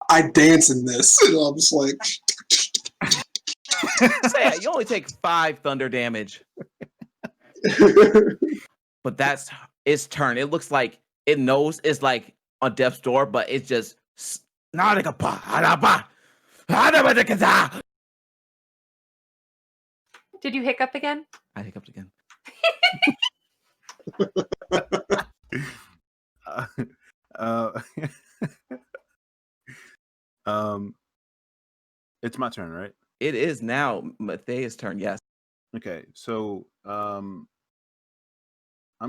I dance in this, and I'm just like. So yeah, you only take 5 thunder damage. But that's its turn. It looks like it knows it's like on death's door, but it's just did you hiccup again? I hiccuped again. It's my turn, right? It is now Matthias' turn, yes. Okay, so I'm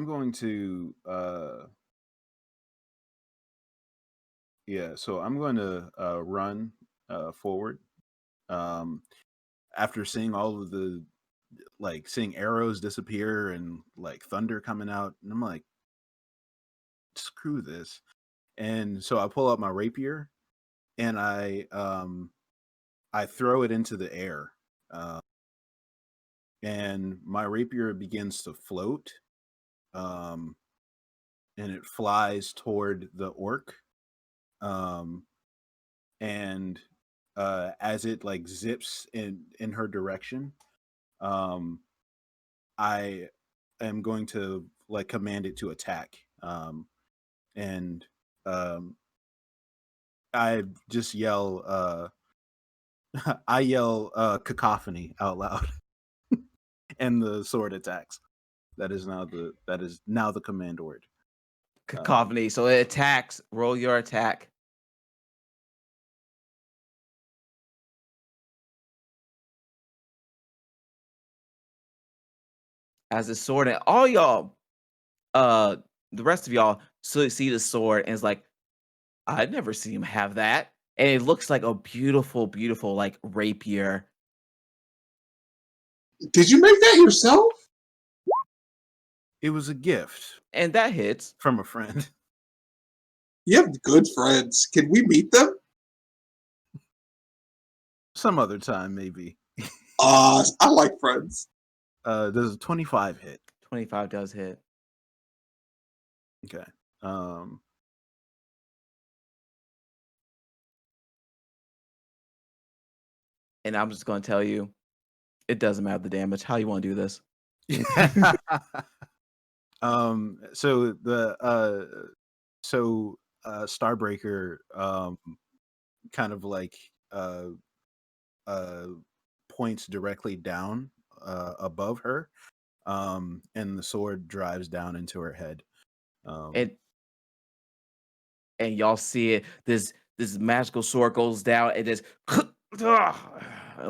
going to run forward. After seeing all of the seeing arrows disappear and thunder coming out, and I'm like, screw this. And so I pull out my rapier and I throw it into the air. And my rapier begins to float. And it flies toward the orc. And as it zips in her direction, I am going to command it to attack. And I just yell I yell cacophony out loud. And the sword attacks. That is now the command word. Cacophony. So it attacks. Roll your attack. as a sword, and all y'all, the rest of y'all see the sword, and it's like, I'd never seen him have that, and it looks like a beautiful, beautiful like rapier. Did you make that yourself? It was a gift And that hits. from a friend. You have good friends. Can we meet them? Some other time, maybe. I like friends. There's a 25 hit. 25 does hit. Okay. And I'm just going to tell you, it doesn't matter the damage. How you want to do this? So the Starbreaker kind of like points directly down above her, and the sword drives down into her head. And y'all see it. This magical sword goes down and just,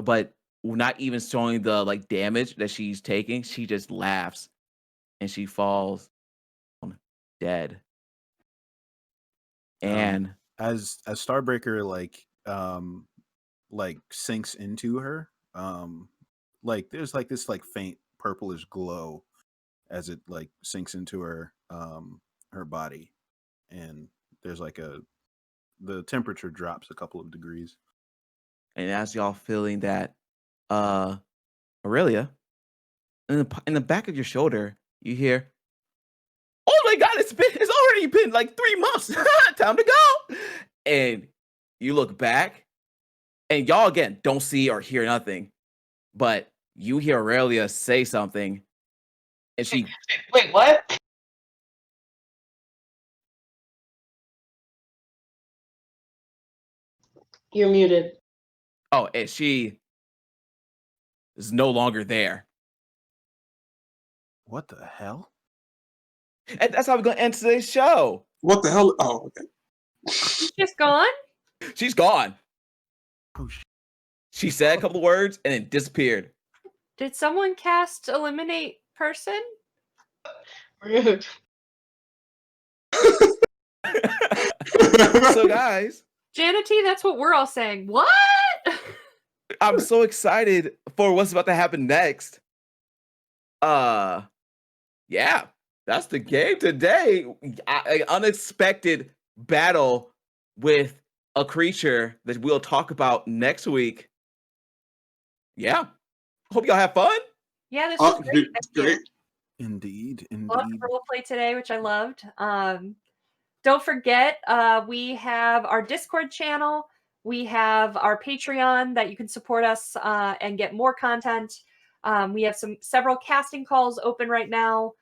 but not even showing the like damage that she's taking. She just laughs, and she falls dead. And as Starbreaker like sinks into her, like there's like this like faint purplish glow as it like sinks into her her body, and there's like the temperature drops a couple of degrees. And as y'all feeling that, Aurelia, in the back of your shoulder, you hear, "Oh my God, it's already been like 3 months. Time to go." And you look back, and y'all again don't see or hear nothing, but you hear Aurelia say something, and she Wait, what? You're muted. and she is no longer there. What the hell? And that's how we're gonna end today's show. What the hell? Oh, okay. She's just gone? She's gone. Oh shit. She said a couple of words and then disappeared. Did someone cast eliminate person? Rude. So guys, Janity, that's what we're all saying. What? I'm so excited for what's about to happen next. Yeah, that's the game today. An unexpected battle with a creature that we'll talk about next week. Yeah, hope y'all have fun. Yeah, this was great. Great. Indeed. A lot of roleplay today, which I loved. Don't forget, we have our Discord channel. We have our Patreon that you can support us and get more content. We have several casting calls open right now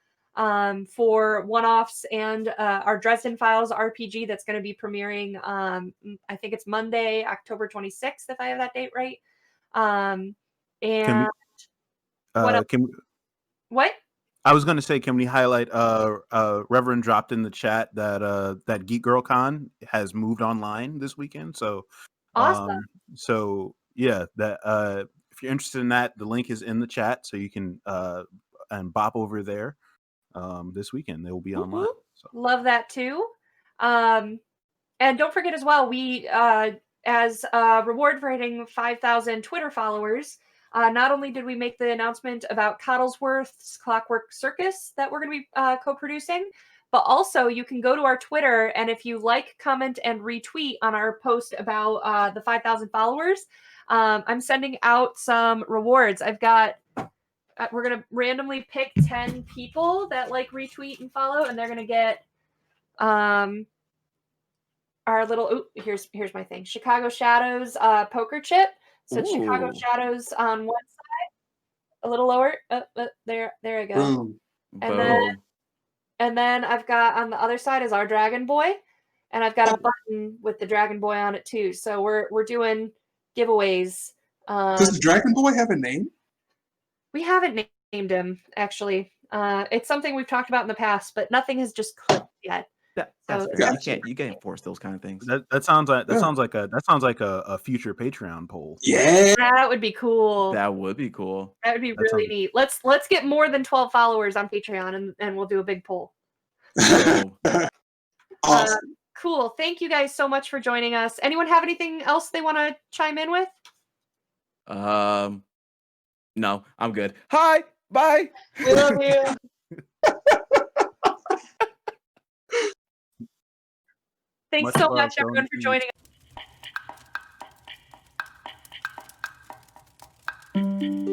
for one-offs, and our Dresden Files RPG that's going to be premiering. I think it's Monday, October 26th, if I have that date right. And what? I was going to say, can we highlight Reverend dropped in the chat that that Geek Girl Con has moved online this weekend. So Awesome. So yeah, that if you're interested in that, the link is in the chat, so you can and bop over there this weekend. They will be online. So. Love that too. And don't forget as well, we as a reward for hitting 5,000 Twitter followers, not only did we make the announcement about Coddlesworth's Clockwork Circus that we're going to be co-producing, but also you can go to our Twitter, and if you like, comment, and retweet on our post about the 5,000 followers, I'm sending out some rewards. I've got, we're going to randomly pick 10 people that like retweet and follow, and they're going to get our little, here's my thing, Chicago Shadows poker chip. So it's Chicago Shadows on one side, a little lower. There I go. Boom. And then I've got on the other side is our Dragon Boy, and I've got a button with the Dragon Boy on it too. So we're doing giveaways. Does the Dragon Boy have a name? We haven't named him actually. It's something we've talked about in the past, but nothing has just clicked yet. That's So fair. Gotcha. You can't enforce those kind of things. That sounds like Yeah. a future Patreon poll. Yeah. that would be cool. That would be cool. That would be That really sounds- neat. Let's get more than 12 followers on Patreon, and we'll do a big poll. So, Awesome. Cool. Thank you guys so much for joining us. Anyone have anything else they want to chime in with? No, I'm good. Hi, bye. We love you. Thanks Much so love, much, everyone, Stone. for joining us.